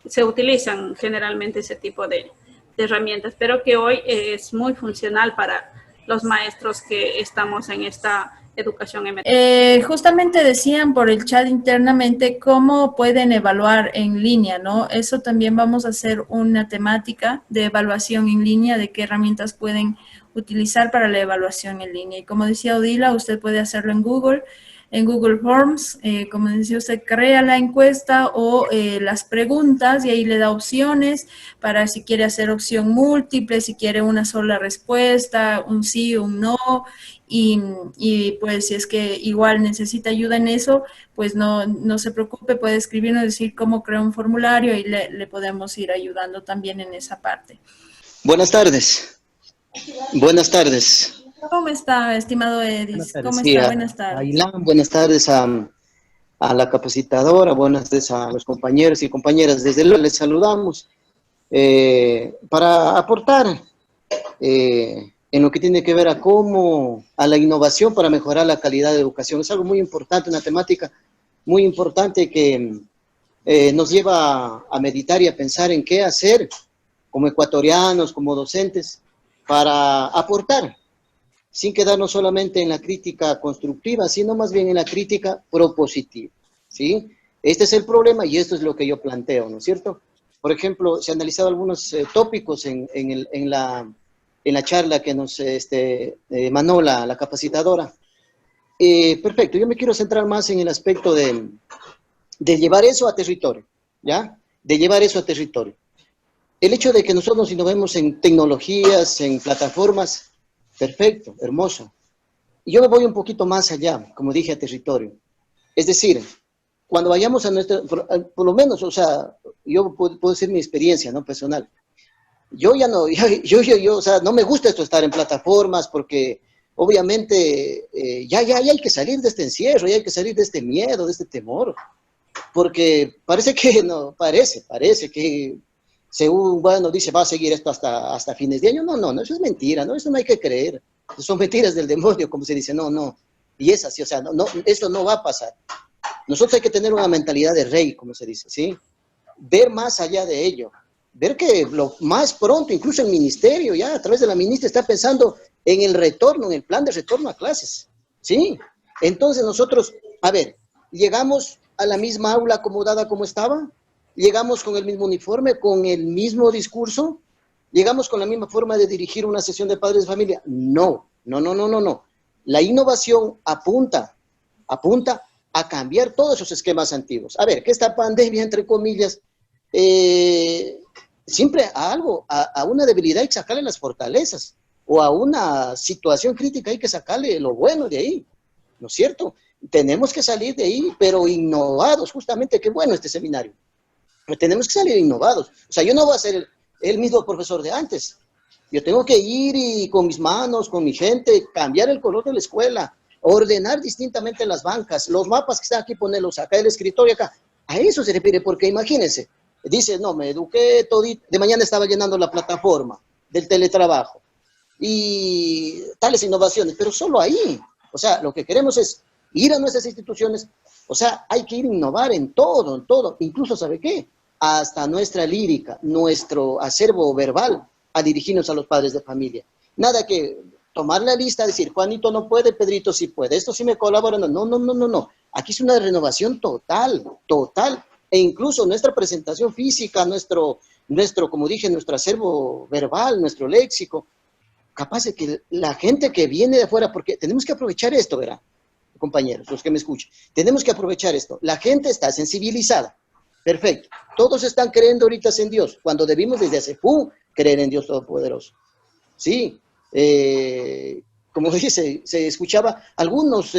se utilizan generalmente ese tipo de herramientas, pero que hoy es muy funcional para los maestros que estamos en esta educación emergente. Justamente decían por el chat internamente cómo pueden evaluar en línea, ¿no? Eso también vamos a hacer una temática de evaluación en línea, de qué herramientas pueden utilizar para la evaluación en línea. Y como decía Odila, usted puede hacerlo en Google Forms, como decía usted, crea la encuesta o las preguntas y ahí le da opciones para si quiere hacer opción múltiple, si quiere una sola respuesta, un sí, un no, y pues si es que igual necesita ayuda en eso, pues no se preocupe, puede escribirnos, decir cómo crea un formulario y le podemos ir ayudando también en esa parte. Buenas tardes. Buenas tardes. ¿Cómo está, estimado Edis? ¿Cómo Sí, está? Buenas tardes. a Ilan, buenas tardes a la capacitadora, buenas tardes a los compañeros y compañeras. Desde luego les saludamos para aportar en lo que tiene que ver a la innovación para mejorar la calidad de educación. Es algo muy importante, una temática muy importante que nos lleva a meditar y a pensar en qué hacer como ecuatorianos, como docentes, para aportar, sin quedarnos solamente en la crítica constructiva, sino más bien en la crítica propositiva, ¿sí? Este es el problema y esto es lo que yo planteo, ¿no es cierto? Por ejemplo, se han analizado algunos tópicos en la charla que nos emanó la capacitadora. Perfecto, yo me quiero centrar más en el aspecto de llevar eso a territorio, ¿ya? De llevar eso a territorio. El hecho de que nosotros nos innovemos en tecnologías, en plataformas, perfecto, hermoso. Y yo me voy un poquito más allá, como dije, a territorio. Es decir, cuando vayamos a por lo menos, o sea, yo puedo decir mi experiencia, ¿no? Personal. Yo ya no, o sea, no me gusta esto estar en plataformas porque obviamente ya hay que salir de este encierro, ya hay que salir de este miedo, de este temor. Porque parece que parece que según, bueno, dice, va a seguir esto hasta fines de año. No, eso es mentira, ¿no? Eso no hay que creer. Son mentiras del demonio, como se dice, no. Y es así, o sea, no, eso no va a pasar. Nosotros hay que tener una mentalidad de rey, como se dice, ¿sí? Ver más allá de ello. Ver que lo más pronto, incluso el ministerio, ya a través de la ministra, está pensando en el retorno, en el plan de retorno a clases, ¿sí? Entonces nosotros, a ver, llegamos a la misma aula acomodada como estaba, llegamos con el mismo uniforme, con el mismo discurso, llegamos con la misma forma de dirigir una sesión de padres de familia. No. La innovación apunta a cambiar todos esos esquemas antiguos. A ver, que esta pandemia, entre comillas, siempre a una debilidad hay que sacarle las fortalezas, o a una situación crítica hay que sacarle lo bueno de ahí, ¿no es cierto? Tenemos que salir de ahí, pero innovados, justamente, qué bueno este seminario. Pero tenemos que salir innovados. O sea, yo no voy a ser el mismo profesor de antes. Yo tengo que ir y con mis manos, con mi gente, cambiar el color de la escuela, ordenar distintamente las bancas, los mapas que están aquí, ponerlos acá, el escritorio acá. A eso se refiere, porque imagínense, dice, no, me eduqué todito, de mañana estaba llenando la plataforma del teletrabajo y tales innovaciones, pero solo ahí. O sea, lo que queremos es ir a nuestras instituciones, o sea, hay que ir a innovar en todo, incluso, ¿sabe qué? Hasta nuestra lírica, nuestro acervo verbal, a dirigirnos a los padres de familia. Nada que tomar la lista, decir, Juanito no puede, Pedrito sí puede, esto sí me colabora, no. Aquí es una renovación total, e incluso nuestra presentación física, nuestro, como dije, nuestro acervo verbal, nuestro léxico, capaz de que la gente que viene de afuera, porque tenemos que aprovechar esto, ¿verdad? Compañeros, los que me escuchan, tenemos que aprovechar esto. La gente está sensibilizada, perfecto. Todos están creyendo ahorita en Dios, cuando debimos desde hace creer en Dios Todopoderoso. Sí, como dice, se escuchaba algunas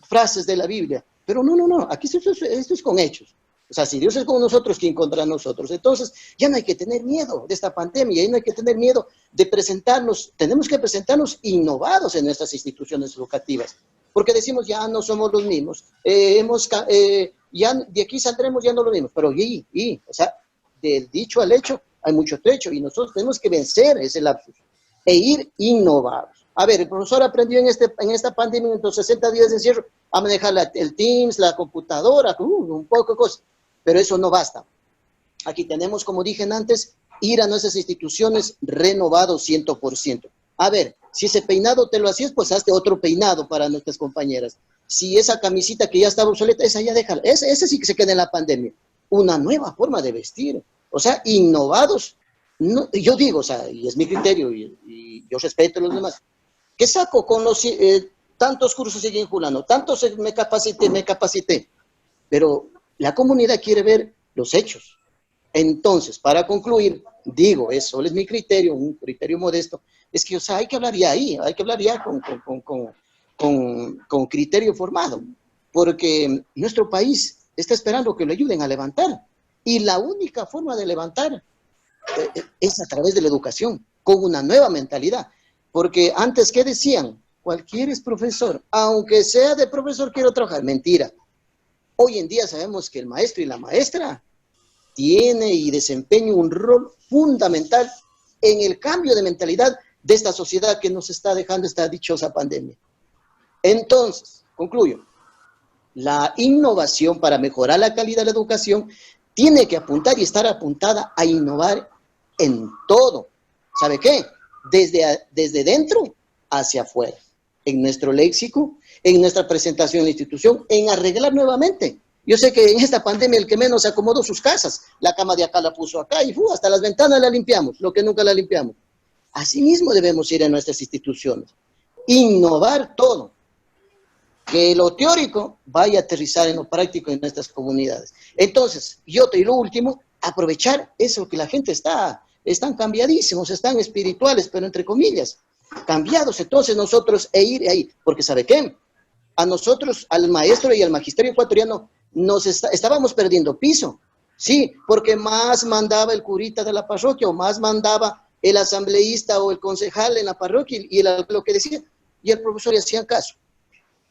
frases de la Biblia, pero no, aquí esto es con hechos. O sea, si Dios es con nosotros, ¿quién contra nosotros? Entonces, ya no hay que tener miedo de esta pandemia, ya no hay que tener miedo de presentarnos, tenemos que presentarnos innovados en nuestras instituciones educativas, porque decimos, ya no somos los mismos, ya de aquí saldremos ya no lo mismos, pero o sea, del dicho al hecho hay mucho trecho y nosotros tenemos que vencer ese lapsus e ir innovados. A ver, el profesor aprendió en esta pandemia, en los 60 días de encierro, a manejar el Teams, la computadora, un poco de cosas, pero eso no basta. Aquí tenemos, como dije antes, ir a nuestras instituciones renovados 100%. A ver, si ese peinado te lo hacías, pues hazte otro peinado para nuestras compañeras. Si esa camisita que ya estaba obsoleta, esa ya déjala. Ese sí que se queda en la pandemia. Una nueva forma de vestir. O sea, innovados. No, yo digo, o sea, y es mi criterio, y yo respeto a los demás. ¿Qué saco con los tantos cursos siguen julando? Tantos me capacité. Pero la comunidad quiere ver los hechos. Entonces, para concluir, digo, eso es mi criterio, un criterio modesto, es que, o sea, hay que hablar ya ahí, hay que hablar ya con criterio formado, porque nuestro país está esperando que lo ayuden a levantar, y la única forma de levantar es a través de la educación, con una nueva mentalidad, porque antes, ¿qué decían? Cualquiera es profesor, aunque sea de profesor quiero trabajar, mentira. Hoy en día sabemos que el maestro y la maestra tiene y desempeña un rol fundamental en el cambio de mentalidad de esta sociedad que nos está dejando esta dichosa pandemia. Entonces, concluyo, la innovación para mejorar la calidad de la educación tiene que apuntar y estar apuntada a innovar en todo. ¿Sabe qué? Desde dentro hacia afuera, en nuestro léxico, en nuestra presentación en la institución, en arreglar nuevamente. Yo sé que en esta pandemia el que menos acomodó sus casas, la cama de acá la puso acá y hasta las ventanas la limpiamos, lo que nunca la limpiamos. Así mismo debemos ir a nuestras instituciones, innovar todo, que lo teórico vaya a aterrizar en lo práctico en nuestras comunidades. Entonces, y lo último, aprovechar eso que la gente están cambiadísimos, están espirituales, pero entre comillas, cambiados. Entonces nosotros ir ahí, porque ¿sabe qué? A nosotros, al maestro y al magisterio ecuatoriano, estábamos perdiendo piso, sí, porque más mandaba el curita de la parroquia o más mandaba el asambleísta o el concejal en la parroquia y lo que decía, y el profesor le hacían caso.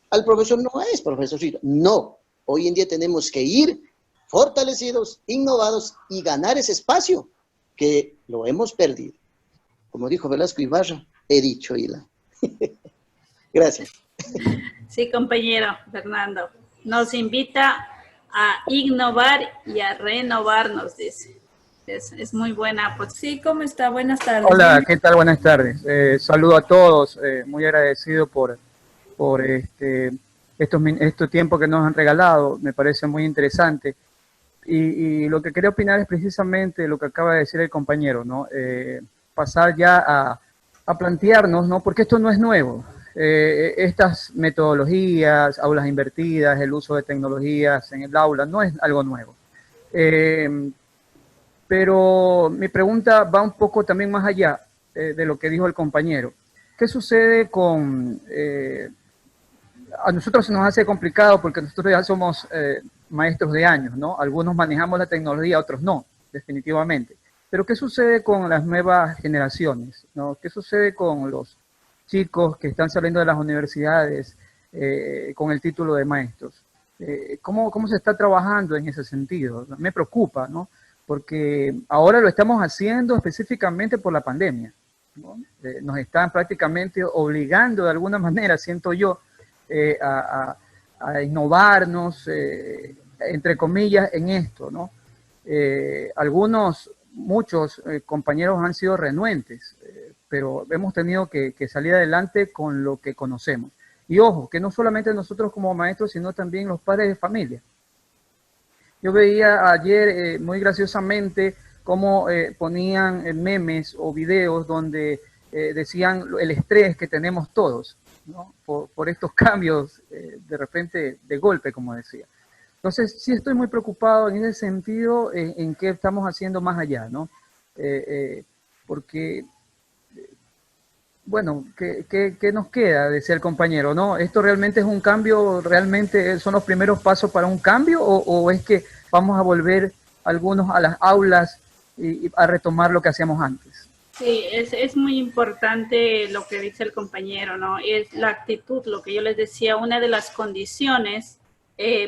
Al profesor no es profesorcito, no. Hoy en día tenemos que ir fortalecidos, innovados y ganar ese espacio que lo hemos perdido. Como dijo Velasco Ibarra, he dicho, Hila. Gracias. Sí, compañero Fernando. Nos invita a innovar y a renovarnos, dice. Es muy buena. Pues. Sí, ¿cómo está? Buenas tardes. Hola, ¿qué tal? Buenas tardes. Saludo a todos. Muy agradecido por estos tiempos que nos han regalado. Me parece muy interesante. Y lo que quería opinar es precisamente lo que acaba de decir el compañero, ¿no? Pasar ya a plantearnos, ¿no? Porque esto no es nuevo. Estas metodologías, aulas invertidas, el uso de tecnologías en el aula, no es algo nuevo. Pero mi pregunta va un poco también más allá de lo que dijo el compañero. ¿Qué sucede con... a nosotros se nos hace complicado porque nosotros ya somos maestros de años, ¿no? Algunos manejamos la tecnología, otros no, definitivamente. Pero ¿qué sucede con las nuevas generaciones, ¿no? ¿Qué sucede con los chicos que están saliendo de las universidades con el título de maestros? ¿Cómo se está trabajando en ese sentido? Me preocupa, ¿no? Porque ahora lo estamos haciendo específicamente por la pandemia, ¿no? Nos están prácticamente obligando de alguna manera, siento yo, a innovarnos, entre comillas, en esto, ¿no? Muchos compañeros han sido renuentes, pero hemos tenido que salir adelante con lo que conocemos. Y ojo, que no solamente nosotros como maestros, sino también los padres de familia. Yo veía ayer muy graciosamente cómo ponían memes o videos donde decían el estrés que tenemos todos, ¿no? Por estos cambios de repente de golpe, como decía. Entonces, sí estoy muy preocupado en ese sentido, en qué estamos haciendo más allá, ¿no? Porque, bueno, ¿qué nos queda? Decía el compañero, ¿no? ¿Esto realmente es un cambio? ¿Realmente son los primeros pasos para un cambio? ¿O es que vamos a volver algunos a las aulas y a retomar lo que hacíamos antes. Sí, es muy importante lo que dice el compañero, ¿no? Es la actitud, lo que yo les decía, una de las condiciones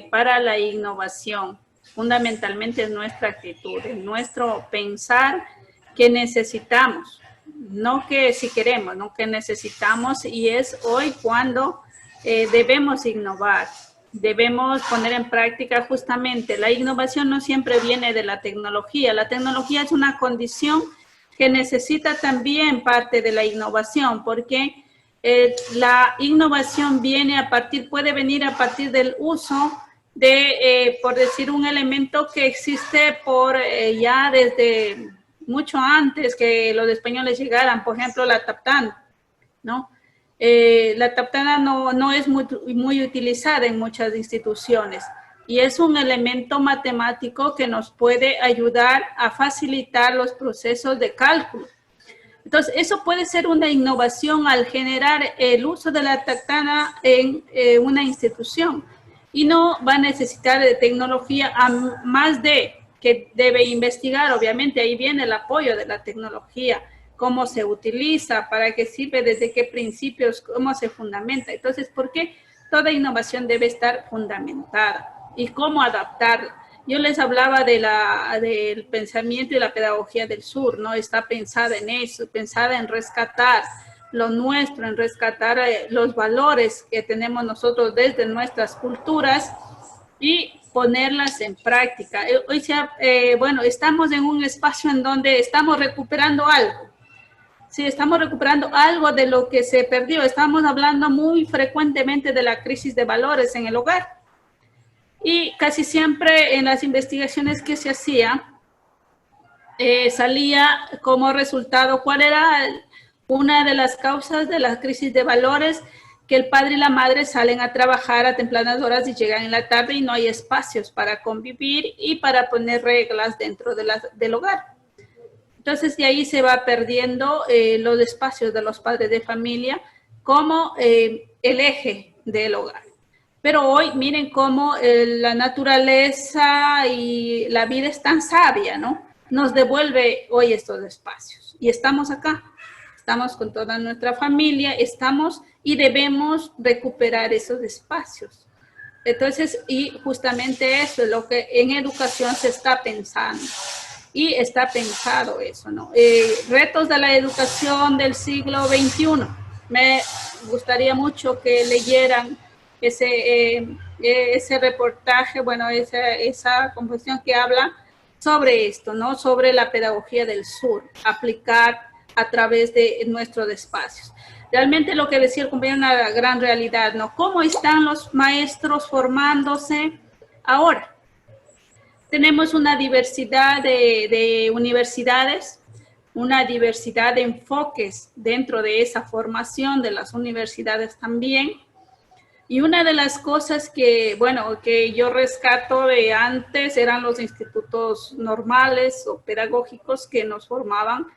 para la innovación, fundamentalmente es nuestra actitud, es nuestro pensar que necesitamos, no que si queremos, no que necesitamos, y es hoy cuando debemos innovar. Debemos poner en práctica justamente, la innovación no siempre viene de la tecnología es una condición que necesita también parte de la innovación, porque la innovación puede venir a partir del uso de, por decir, un elemento que existe ya desde mucho antes que los españoles llegaran, por ejemplo, la taptana, ¿no? La taptana no es muy utilizada en muchas instituciones y es un elemento matemático que nos puede ayudar a facilitar los procesos de cálculo. Entonces, eso puede ser una innovación al generar el uso de la taptana en una institución y no va a necesitar de tecnología más de que debe investigar. Obviamente, ahí viene el apoyo de la tecnología, cómo se utiliza, para qué sirve, desde qué principios, cómo se fundamenta. Entonces, ¿por qué toda innovación debe estar fundamentada? ¿Y cómo adaptarla? Yo les hablaba del pensamiento y la pedagogía del sur, ¿no? Está pensada en eso, pensada en rescatar lo nuestro, en rescatar los valores que tenemos nosotros desde nuestras culturas y ponerlas en práctica. Hoy bueno, estamos en un espacio en donde estamos recuperando algo. Sí, estamos recuperando algo de lo que se perdió. Estamos hablando muy frecuentemente de la crisis de valores en el hogar. Y casi siempre en las investigaciones que se hacía, salía como resultado cuál era una de las causas de la crisis de valores, que el padre y la madre salen a trabajar a tempranas horas y llegan en la tarde y no hay espacios para convivir y para poner reglas dentro del hogar. Entonces, de ahí se va perdiendo los espacios de los padres de familia como el eje del hogar. Pero hoy, miren cómo la naturaleza y la vida es tan sabia, ¿no? Nos devuelve hoy estos espacios. Y estamos acá, estamos con toda nuestra familia, estamos y debemos recuperar esos espacios. Entonces, y justamente eso es lo que en educación se está pensando. Y está pensado eso, ¿no? Retos de la educación del siglo XXI. Me gustaría mucho que leyeran ese reportaje, bueno, esa composición que habla sobre esto, ¿no? Sobre la pedagogía del sur, aplicar a través de nuestros espacios. Realmente lo que decía el compañero es una gran realidad, ¿no? ¿Cómo están los maestros formándose ahora? Tenemos una diversidad de universidades, una diversidad de enfoques dentro de esa formación de las universidades también. Y una de las cosas que, bueno, que yo rescato de antes eran los institutos normales o pedagógicos que nos formaban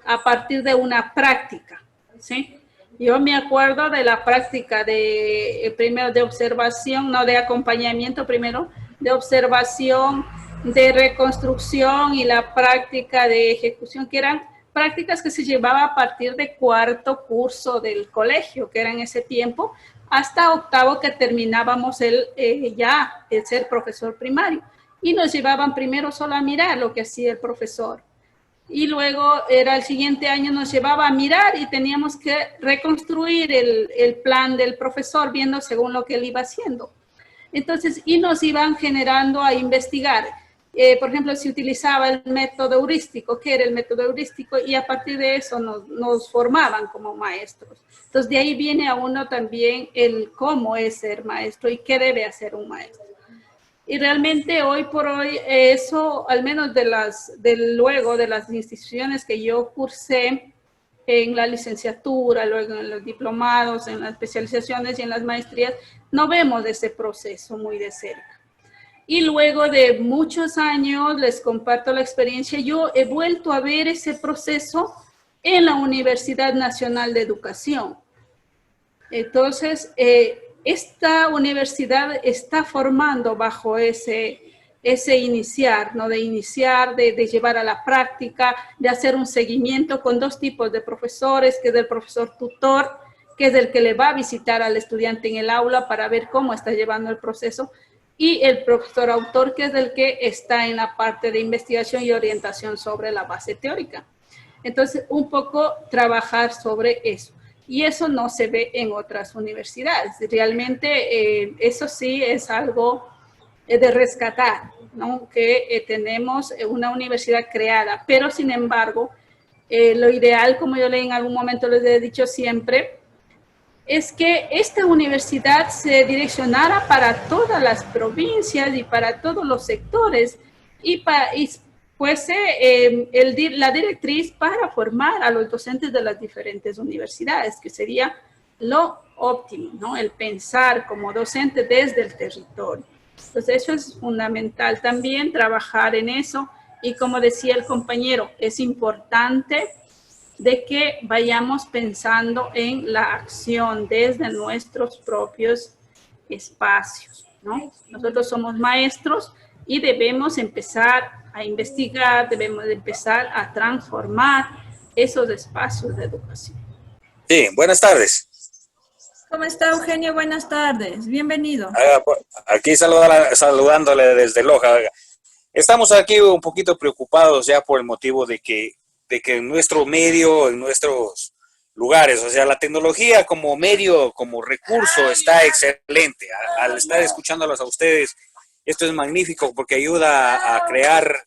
a partir de una práctica, ¿sí? Yo me acuerdo de la práctica primero de observación, no de acompañamiento, primero de observación, de reconstrucción y la práctica de ejecución, que eran prácticas que se llevaba a partir de cuarto curso del colegio, que era en ese tiempo, hasta octavo que terminábamos ya el ser profesor primario. Y nos llevaban primero solo a mirar lo que hacía el profesor. Y luego era el siguiente año nos llevaba a mirar y teníamos que reconstruir el plan del profesor viendo según lo que él iba haciendo. Entonces, y nos iban generando a investigar. Por ejemplo, si utilizaba el método heurístico, ¿qué era el método heurístico? Y a partir de eso nos formaban como maestros. Entonces, de ahí viene a uno también el cómo es ser maestro y qué debe hacer un maestro. Y realmente hoy por hoy eso, al menos luego de las instituciones que yo cursé en la licenciatura, luego en los diplomados, en las especializaciones y en las maestrías, no vemos ese proceso muy de cerca. Y luego de muchos años, les comparto la experiencia, yo he vuelto a ver ese proceso en la Universidad Nacional de Educación. Entonces, esta universidad está formando bajo ese ese iniciar, ¿no? De iniciar, de llevar a la práctica, de hacer un seguimiento con dos tipos de profesores, que es el profesor tutor, que es el que le va a visitar al estudiante en el aula para ver cómo está llevando el proceso, y el profesor autor, que es el que está en la parte de investigación y orientación sobre la base teórica. Entonces, un poco trabajar sobre eso. Y eso no se ve en otras universidades. Realmente, eso sí es algo de rescatar, ¿no? Que tenemos una universidad creada, pero sin embargo, lo ideal, como yo en algún momento les he dicho siempre, es que esta universidad se direccionara para todas las provincias y para todos los sectores y fuese la directriz para formar a los docentes de las diferentes universidades, que sería lo óptimo, ¿no? El pensar como docente desde el territorio. Entonces, eso es fundamental también, trabajar en eso. Y como decía el compañero, es importante de que vayamos pensando en la acción desde nuestros propios espacios, ¿no? Nosotros somos maestros y debemos empezar a investigar, debemos empezar a transformar esos espacios de educación. Sí, buenas tardes. ¿Cómo está, Eugenio? Buenas tardes. Bienvenido. Aquí saludándole desde Loja. Estamos aquí un poquito preocupados ya por el motivo de que en nuestro medio, en nuestros lugares, o sea, la tecnología como medio, como recurso está excelente. Al estar escuchándolos a ustedes, esto es magnífico porque ayuda a crear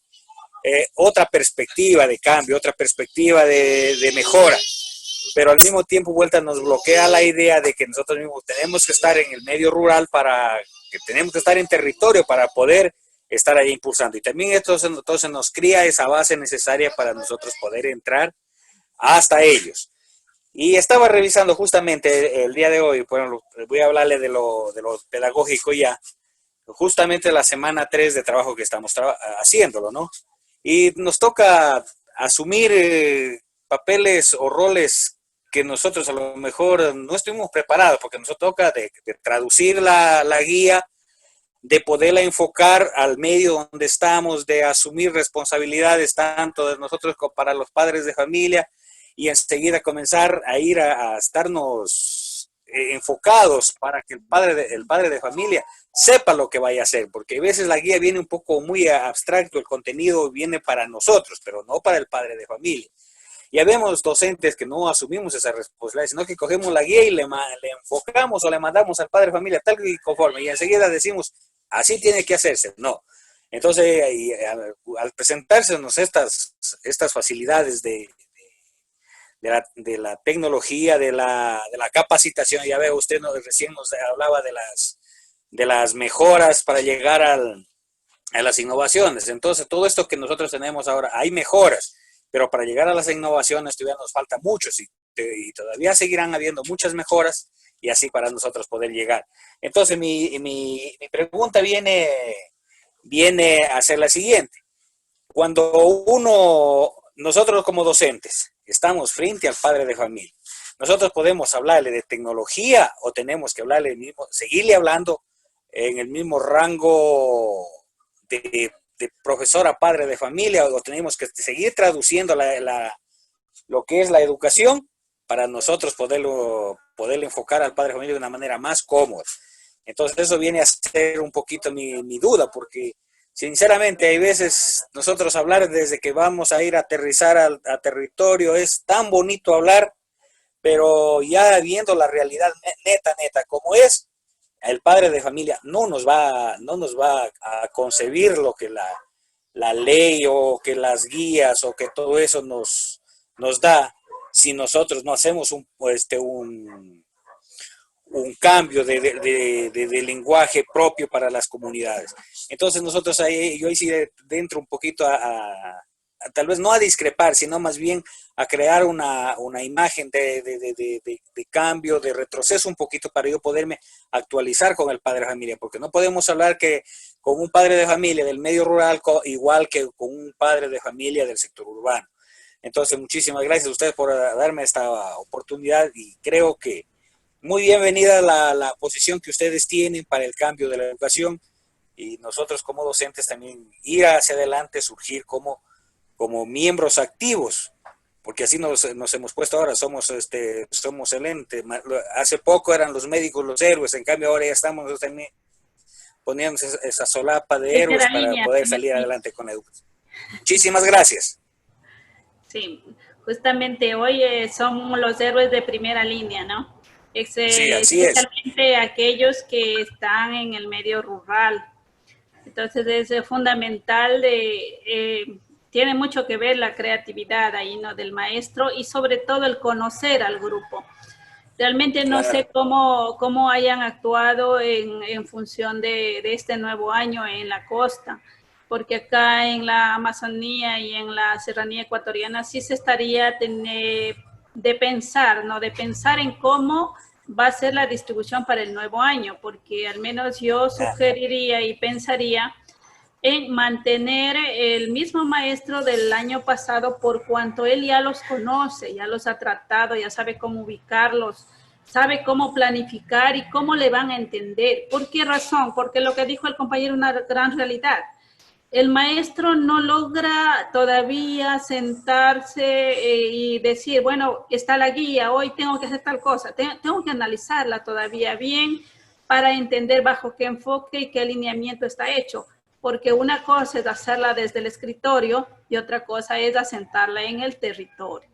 otra perspectiva de cambio, otra perspectiva de mejora. Pero al mismo tiempo, vuelta, nos bloquea la idea de que nosotros mismos tenemos que estar en el medio rural que tenemos que estar en territorio para poder estar ahí impulsando. Y también entonces nos cría esa base necesaria para nosotros poder entrar hasta ellos. Y estaba revisando justamente el día de hoy, bueno, voy a hablarle de lo pedagógico ya, justamente la semana 3 de trabajo que estamos haciéndolo, ¿no? Y nos toca asumir papeles o roles que nosotros a lo mejor no estuvimos preparados, porque nos toca de traducir la guía, de poderla enfocar al medio donde estamos, de asumir responsabilidades tanto de nosotros como para los padres de familia y enseguida comenzar a ir a estarnos enfocados para que el padre de familia sepa lo que vaya a hacer, porque a veces la guía viene un poco muy abstracto, el contenido viene para nosotros, pero no para el padre de familia. Y habemos docentes que no asumimos esa responsabilidad, sino que cogemos la guía y le enfocamos o le mandamos al padre de familia tal y conforme, y enseguida decimos, así tiene que hacerse. No. Entonces, al presentársenos estas facilidades de la tecnología, de la capacitación, ya veo, usted recién nos hablaba de las mejoras para llegar a las innovaciones. Entonces, todo esto que nosotros tenemos ahora, hay mejoras, pero para llegar a las innovaciones todavía nos falta mucho y todavía seguirán habiendo muchas mejoras y así para nosotros poder llegar. Entonces, mi pregunta viene a ser la siguiente. Cuando nosotros como docentes estamos frente al padre de familia, nosotros podemos hablarle de tecnología o tenemos que seguirle hablando en el mismo rango de profesor a padre de familia, o tenemos que seguir traduciendo lo que es la educación para nosotros poderle enfocar al padre de familia de una manera más cómoda. Entonces eso viene a ser un poquito mi duda, porque sinceramente hay veces nosotros hablar desde que vamos a ir a aterrizar a territorio es tan bonito hablar, pero ya viendo la realidad neta como es, el padre de familia no nos va a concebir lo que la ley o que las guías o que todo eso nos da si nosotros no hacemos un cambio de lenguaje propio para las comunidades. Entonces nosotros yo ahí sí dentro un poquito a tal vez no a discrepar, sino más bien a crear una imagen de cambio, de retroceso un poquito para yo poderme actualizar con el padre de familia, porque no podemos hablar que con un padre de familia del medio rural igual que con un padre de familia del sector urbano. Entonces, muchísimas gracias a ustedes por darme esta oportunidad y creo que muy bienvenida la posición que ustedes tienen para el cambio de la educación y nosotros como docentes también ir hacia adelante, surgir como miembros activos, porque así nos hemos puesto ahora, somos el ente. Hace poco eran los médicos los héroes, en cambio ahora ya estamos también poniendo esa solapa de héroes para poder salir adelante con la educación. Muchísimas gracias. Sí, justamente hoy somos los héroes de primera línea, ¿no? Sí, así es. Especialmente aquellos que están en el medio rural. Entonces es fundamental, tiene mucho que ver la creatividad ahí, ¿no? Del maestro y sobre todo el conocer al grupo. Realmente no sé cómo hayan actuado en función de este nuevo año en la costa, porque acá en la Amazonía y en la serranía ecuatoriana sí se estaría de pensar, ¿no? De pensar en cómo va a ser la distribución para el nuevo año, porque al menos yo sugeriría y pensaría en mantener el mismo maestro del año pasado por cuanto él ya los conoce, ya los ha tratado, ya sabe cómo ubicarlos, sabe cómo planificar y cómo le van a entender. ¿Por qué razón? Porque lo que dijo el compañero es una gran realidad. El maestro no logra todavía sentarse y decir, bueno, está la guía, hoy tengo que hacer tal cosa, tengo que analizarla todavía bien para entender bajo qué enfoque y qué alineamiento está hecho. Porque una cosa es hacerla desde el escritorio y otra cosa es asentarla en el territorio.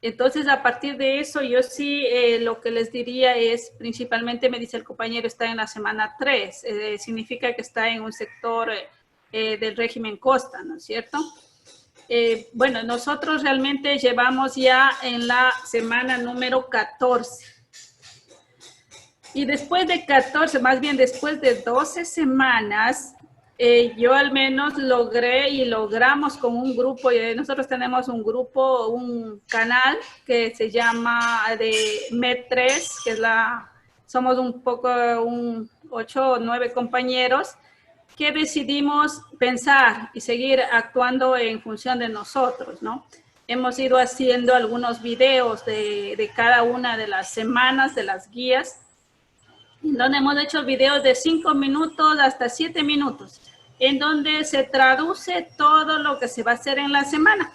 Entonces, a partir de eso, yo sí lo que les diría es, principalmente me dice el compañero, está en la semana 3, significa que está en un sector del régimen costa, ¿no es cierto? Bueno, nosotros realmente llevamos ya en la semana número 14. Y después de 14, más bien después de 12 semanas, yo al menos logré y logramos con un grupo, nosotros tenemos un grupo, un canal que se llama de MED3, que es somos un poco, 8 o 9 compañeros que decidimos pensar y seguir actuando en función de nosotros, ¿no? Hemos ido haciendo algunos videos de cada una de las semanas de las guías, donde hemos hecho videos de 5 minutos hasta 7 minutos, en donde se traduce todo lo que se va a hacer en la semana.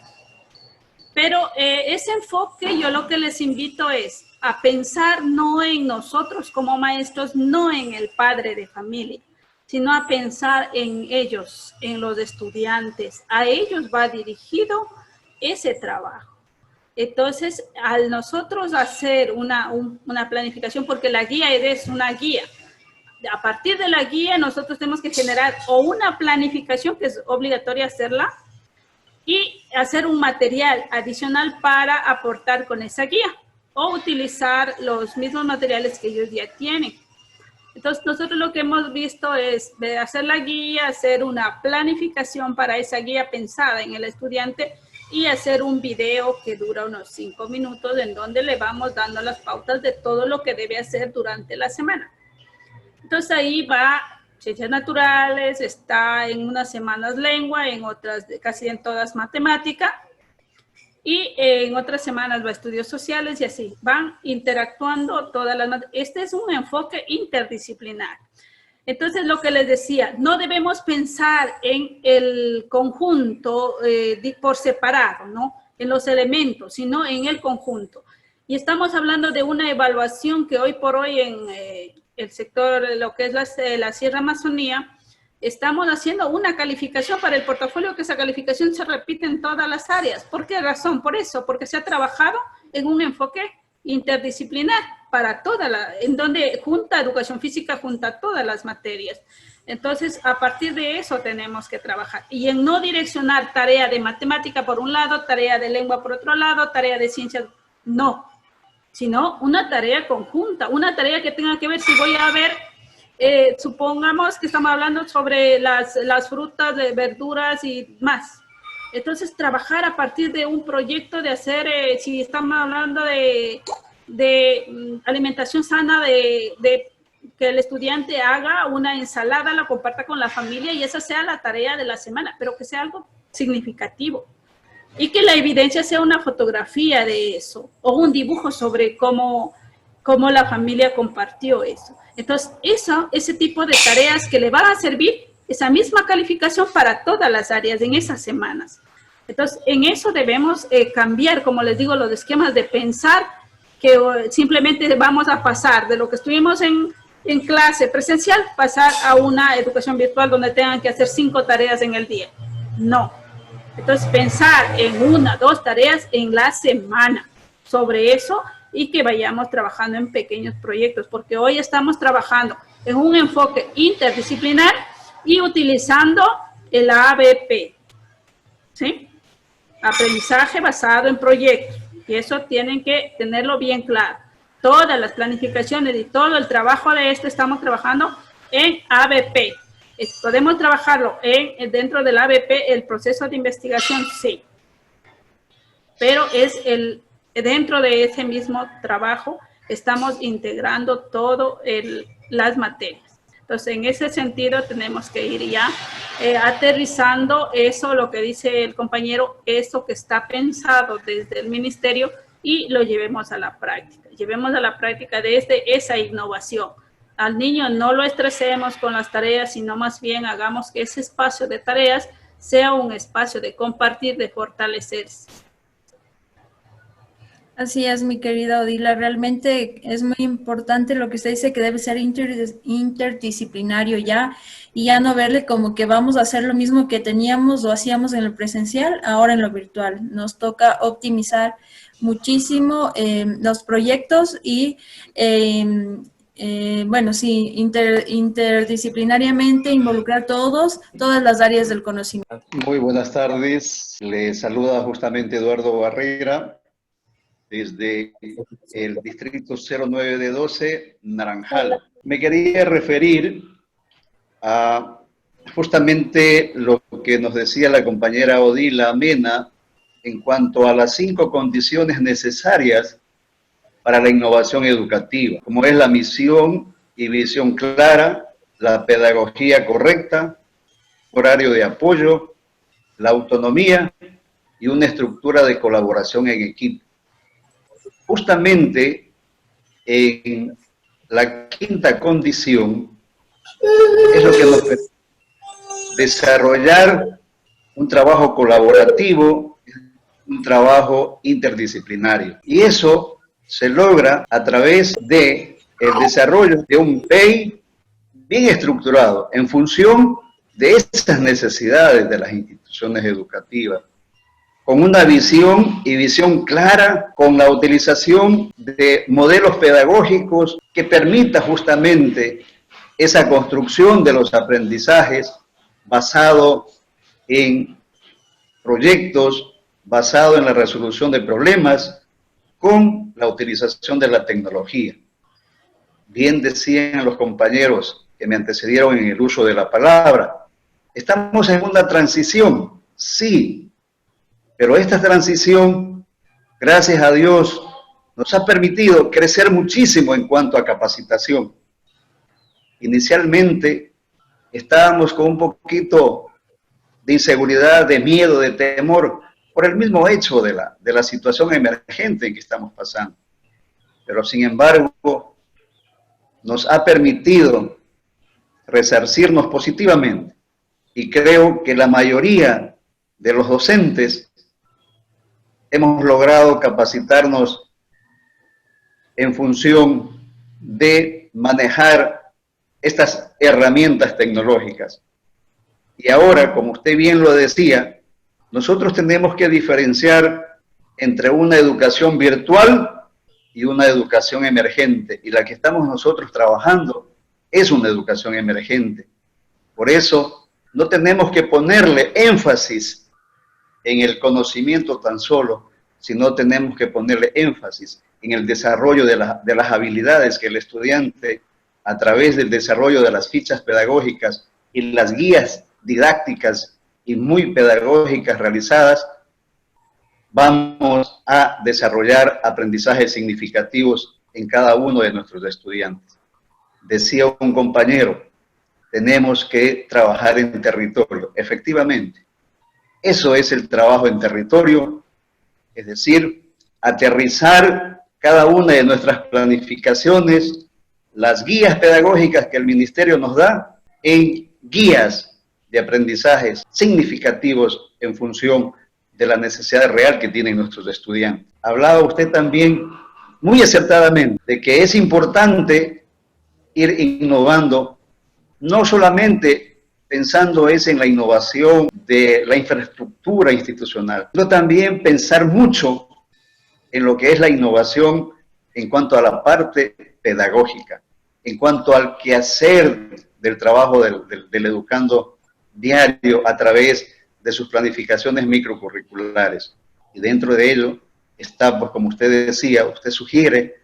Pero ese enfoque yo lo que les invito es a pensar no en nosotros como maestros, no en el padre de familia, sino a pensar en ellos, en los estudiantes. A ellos va dirigido ese trabajo. Entonces, al nosotros hacer una planificación, porque la guía es una guía, a partir de la guía nosotros tenemos que generar o una planificación que es obligatoria hacerla y hacer un material adicional para aportar con esa guía o utilizar los mismos materiales que ellos ya tienen. Entonces, nosotros lo que hemos visto es de hacer la guía, hacer una planificación para esa guía pensada en el estudiante y hacer un video que dura unos 5 minutos en donde le vamos dando las pautas de todo lo que debe hacer durante la semana. Entonces, ahí va ciencias naturales, está en unas semanas lengua, en otras casi en todas matemática, y en otras semanas va a estudios sociales y así, van interactuando todas las materias. Este es un enfoque interdisciplinar. Entonces, lo que les decía, no debemos pensar en el conjunto por separado, ¿no? En los elementos, sino en el conjunto. Y estamos hablando de una evaluación que hoy por hoy en el sector, lo que es la Sierra Amazonía, estamos haciendo una calificación para el portafolio, que esa calificación se repite en todas las áreas. ¿Por qué razón? Por eso, porque se ha trabajado en un enfoque interdisciplinar para en donde junta educación física, junta todas las materias. Entonces, a partir de eso tenemos que trabajar. Y en no direccionar tarea de matemática por un lado, tarea de lengua por otro lado, tarea de ciencias, no. Sino una tarea conjunta, una tarea que tenga que ver, si voy a ver, supongamos que estamos hablando sobre las frutas, de verduras y más. Entonces, trabajar a partir de un proyecto de hacer, si estamos hablando de alimentación sana, de que el estudiante haga una ensalada, la comparta con la familia y esa sea la tarea de la semana, pero que sea algo significativo. Y que la evidencia sea una fotografía de eso o un dibujo sobre cómo cómo la familia compartió eso. Entonces, ese tipo de tareas que le van a servir esa misma calificación para todas las áreas en esas semanas. Entonces, en eso debemos cambiar, como les digo, los esquemas de pensar que simplemente vamos a pasar de lo que estuvimos en clase presencial, pasar a una educación virtual donde tengan que hacer 5 tareas en el día. No. Entonces, pensar en 1, 2 tareas en la semana sobre eso y que vayamos trabajando en pequeños proyectos, porque hoy estamos trabajando en un enfoque interdisciplinar y utilizando el ABP, ¿sí? Aprendizaje basado en proyectos, y eso tienen que tenerlo bien claro. Todas las planificaciones y todo el trabajo de estamos trabajando en ABP. ¿Podemos trabajarlo dentro del ABP, el proceso de investigación? Sí. Pero dentro de ese mismo trabajo estamos integrando todo las materias. Entonces, en ese sentido, tenemos que ir ya aterrizando eso, lo que dice el compañero, eso que está pensado desde el ministerio y lo llevemos a la práctica. Llevemos a la práctica desde esa innovación. Al niño no lo estresemos con las tareas, sino más bien hagamos que ese espacio de tareas sea un espacio de compartir, de fortalecerse. Así es, mi querida Odila, realmente es muy importante lo que usted dice, que debe ser interdisciplinario ya, y ya no verle como que vamos a hacer lo mismo que teníamos o hacíamos en lo presencial, ahora en lo virtual. Nos toca optimizar muchísimo los proyectos y, bueno, sí, interdisciplinariamente involucrar todas las áreas del conocimiento. Muy buenas tardes, le saluda justamente Eduardo Barrera, desde el distrito 09 de 12, Naranjal. Me quería referir a justamente lo que nos decía la compañera Odila Mena en cuanto a las 5 condiciones necesarias para la innovación educativa, como es la misión y visión clara, la pedagogía correcta, horario de apoyo, la autonomía y una estructura de colaboración en equipo. Justamente en la 5ª condición es lo que nos permite desarrollar un trabajo colaborativo, un trabajo interdisciplinario. Y eso se logra a través de el desarrollo de un PEI bien estructurado en función de esas necesidades de las instituciones educativas, con una visión clara, con la utilización de modelos pedagógicos que permita justamente esa construcción de los aprendizajes basado en proyectos, basado en la resolución de problemas, con la utilización de la tecnología. Bien decían los compañeros que me antecedieron en el uso de la palabra, estamos en una transición, sí, pero esta transición, gracias a Dios, nos ha permitido crecer muchísimo en cuanto a capacitación. Inicialmente estábamos con un poquito de inseguridad, de miedo, de temor, por el mismo hecho de la situación emergente en que estamos pasando. Pero sin embargo, nos ha permitido resarcirnos positivamente. Y creo que la mayoría de los docentes hemos logrado capacitarnos en función de manejar estas herramientas tecnológicas. Y ahora, como usted bien lo decía, nosotros tenemos que diferenciar entre una educación virtual y una educación emergente. Y la que estamos nosotros trabajando es una educación emergente. Por eso, no tenemos que ponerle énfasis en el conocimiento tan solo, sino tenemos que ponerle énfasis en el desarrollo de las habilidades que el estudiante, a través del desarrollo de las fichas pedagógicas y las guías didácticas y muy pedagógicas realizadas, vamos a desarrollar aprendizajes significativos en cada uno de nuestros estudiantes. Decía un compañero, tenemos que trabajar en territorio. Efectivamente, eso es el trabajo en territorio, es decir, aterrizar cada una de nuestras planificaciones, las guías pedagógicas que el Ministerio nos da en guías de aprendizajes significativos en función de la necesidad real que tienen nuestros estudiantes. Hablaba usted también muy acertadamente de que es importante ir innovando, no solamente pensando en la innovación de la infraestructura institucional, sino también pensar mucho en lo que es la innovación en cuanto a la parte pedagógica, en cuanto al quehacer del trabajo del educando diario a través de sus planificaciones microcurriculares. Y dentro de ello está, pues como usted decía, usted sugiere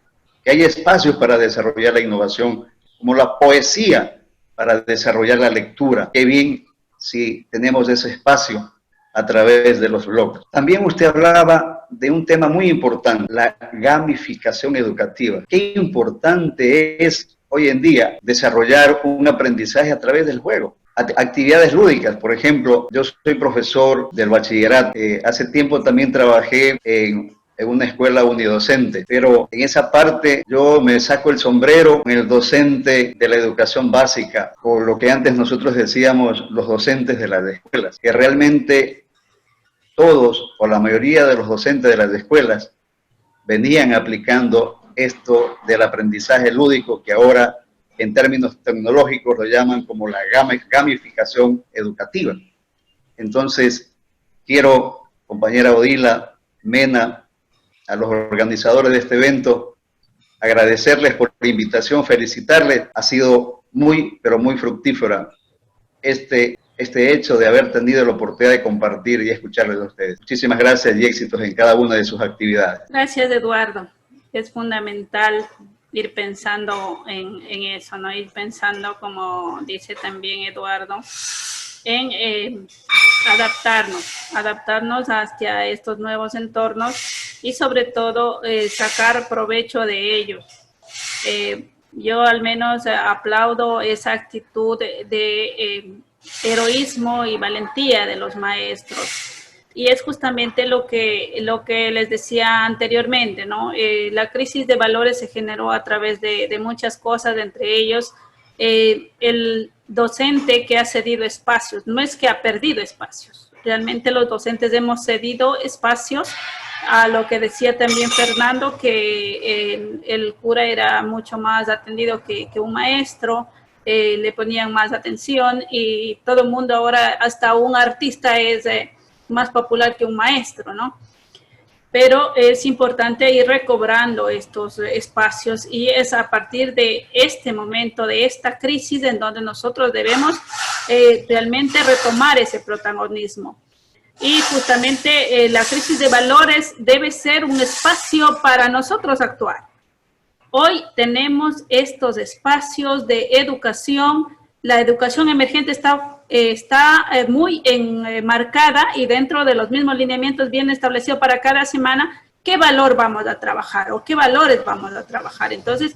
que hay espacios para desarrollar la innovación, como la poesía para desarrollar la lectura. Qué bien si tenemos ese espacio a través de los blogs. También usted hablaba de un tema muy importante, la gamificación educativa. Qué importante es hoy en día desarrollar un aprendizaje a través del juego. Actividades lúdicas, por ejemplo, yo soy profesor del bachillerato. Hace tiempo también trabajé en una escuela unidocente, pero en esa parte yo me saco el sombrero con el docente de la educación básica, o lo que antes nosotros decíamos los docentes de las escuelas, que realmente todos o la mayoría de los docentes de las escuelas venían aplicando esto del aprendizaje lúdico, que ahora en términos tecnológicos lo llaman como la gamificación educativa. Entonces, quiero, compañera Odila, Mena, a los organizadores de este evento, agradecerles por la invitación, felicitarles. Ha sido muy, pero muy fructífera este hecho de haber tenido la oportunidad de compartir y escucharles a ustedes. Muchísimas gracias y éxitos en cada una de sus actividades. Gracias, Eduardo. Es fundamental ir pensando en eso, ¿no? Ir pensando, como dice también Eduardo, en adaptarnos hacia estos nuevos entornos y sobre todo sacar provecho de ellos. Yo al menos aplaudo esa actitud de heroísmo y valentía de los maestros. Y es justamente lo que les decía anteriormente, ¿no? La crisis de valores se generó a través de muchas cosas, entre ellos el docente que ha cedido espacios. No es que ha perdido espacios, realmente los docentes hemos cedido espacios a lo que decía también Fernando, que el cura era mucho más atendido que un maestro, le ponían más atención y todo el mundo ahora, hasta un artista es más popular que un maestro, ¿no? Pero es importante ir recobrando estos espacios y es a partir de este momento, de esta crisis, en donde nosotros debemos realmente retomar ese protagonismo. Y justamente la crisis de valores debe ser un espacio para nosotros actuar. Hoy tenemos estos espacios de educación. La educación emergente está muy marcada y dentro de los mismos lineamientos bien establecidos para cada semana qué valor vamos a trabajar o qué valores vamos a trabajar. Entonces,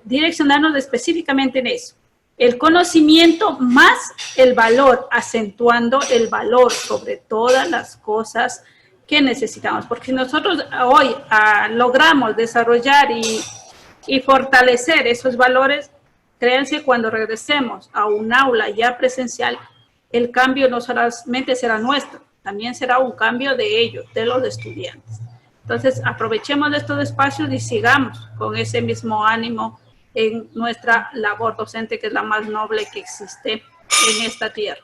direccionarnos específicamente en eso. El conocimiento más el valor, acentuando el valor sobre todas las cosas que necesitamos. Porque si nosotros hoy logramos desarrollar y fortalecer esos valores, créanse, cuando regresemos a un aula ya presencial, el cambio no solamente será nuestro, también será un cambio de ellos, de los estudiantes. Entonces, aprovechemos de estos espacios y sigamos con ese mismo ánimo en nuestra labor docente, que es la más noble que existe en esta tierra.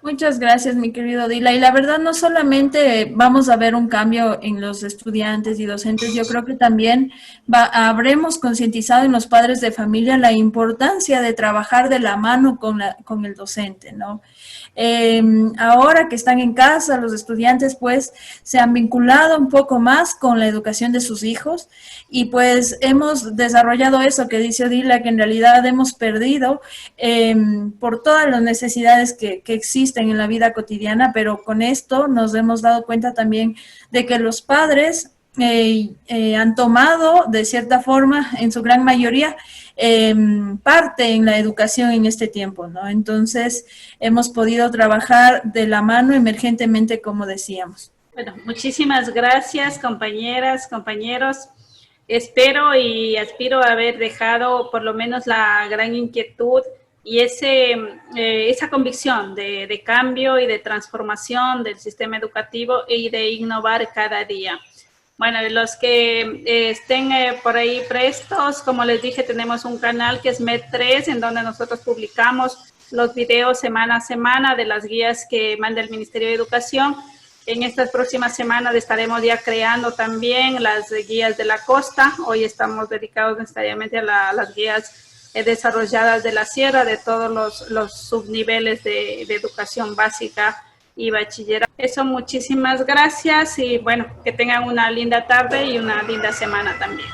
Muchas gracias, mi querido Dila. Y la verdad, no solamente vamos a ver un cambio en los estudiantes y docentes, yo creo que también habremos concientizado en los padres de familia la importancia de trabajar de la mano con el docente, ¿no? Ahora que están en casa, los estudiantes pues se han vinculado un poco más con la educación de sus hijos y pues hemos desarrollado eso que dice Odila, que en realidad hemos perdido por todas las necesidades que existen en la vida cotidiana, pero con esto nos hemos dado cuenta también de que los padres han tomado de cierta forma, en su gran mayoría, parte en la educación en este tiempo, ¿no? Entonces, hemos podido trabajar de la mano emergentemente, como decíamos. Bueno, muchísimas gracias, compañeras, compañeros. espero y aspiro a haber dejado por lo menos la gran inquietud y esa convicción de cambio y de transformación del sistema educativo y de innovar cada día. Bueno, los que estén por ahí prestos, como les dije, tenemos un canal que es MED3, en donde nosotros publicamos los videos semana a semana de las guías que manda el Ministerio de Educación. En estas próximas semanas estaremos ya creando también las guías de la costa. Hoy estamos dedicados necesariamente a las guías desarrolladas de la sierra, de todos los subniveles de educación básica y bachillerato. Eso, muchísimas gracias y bueno, que tengan una linda tarde y una linda semana también.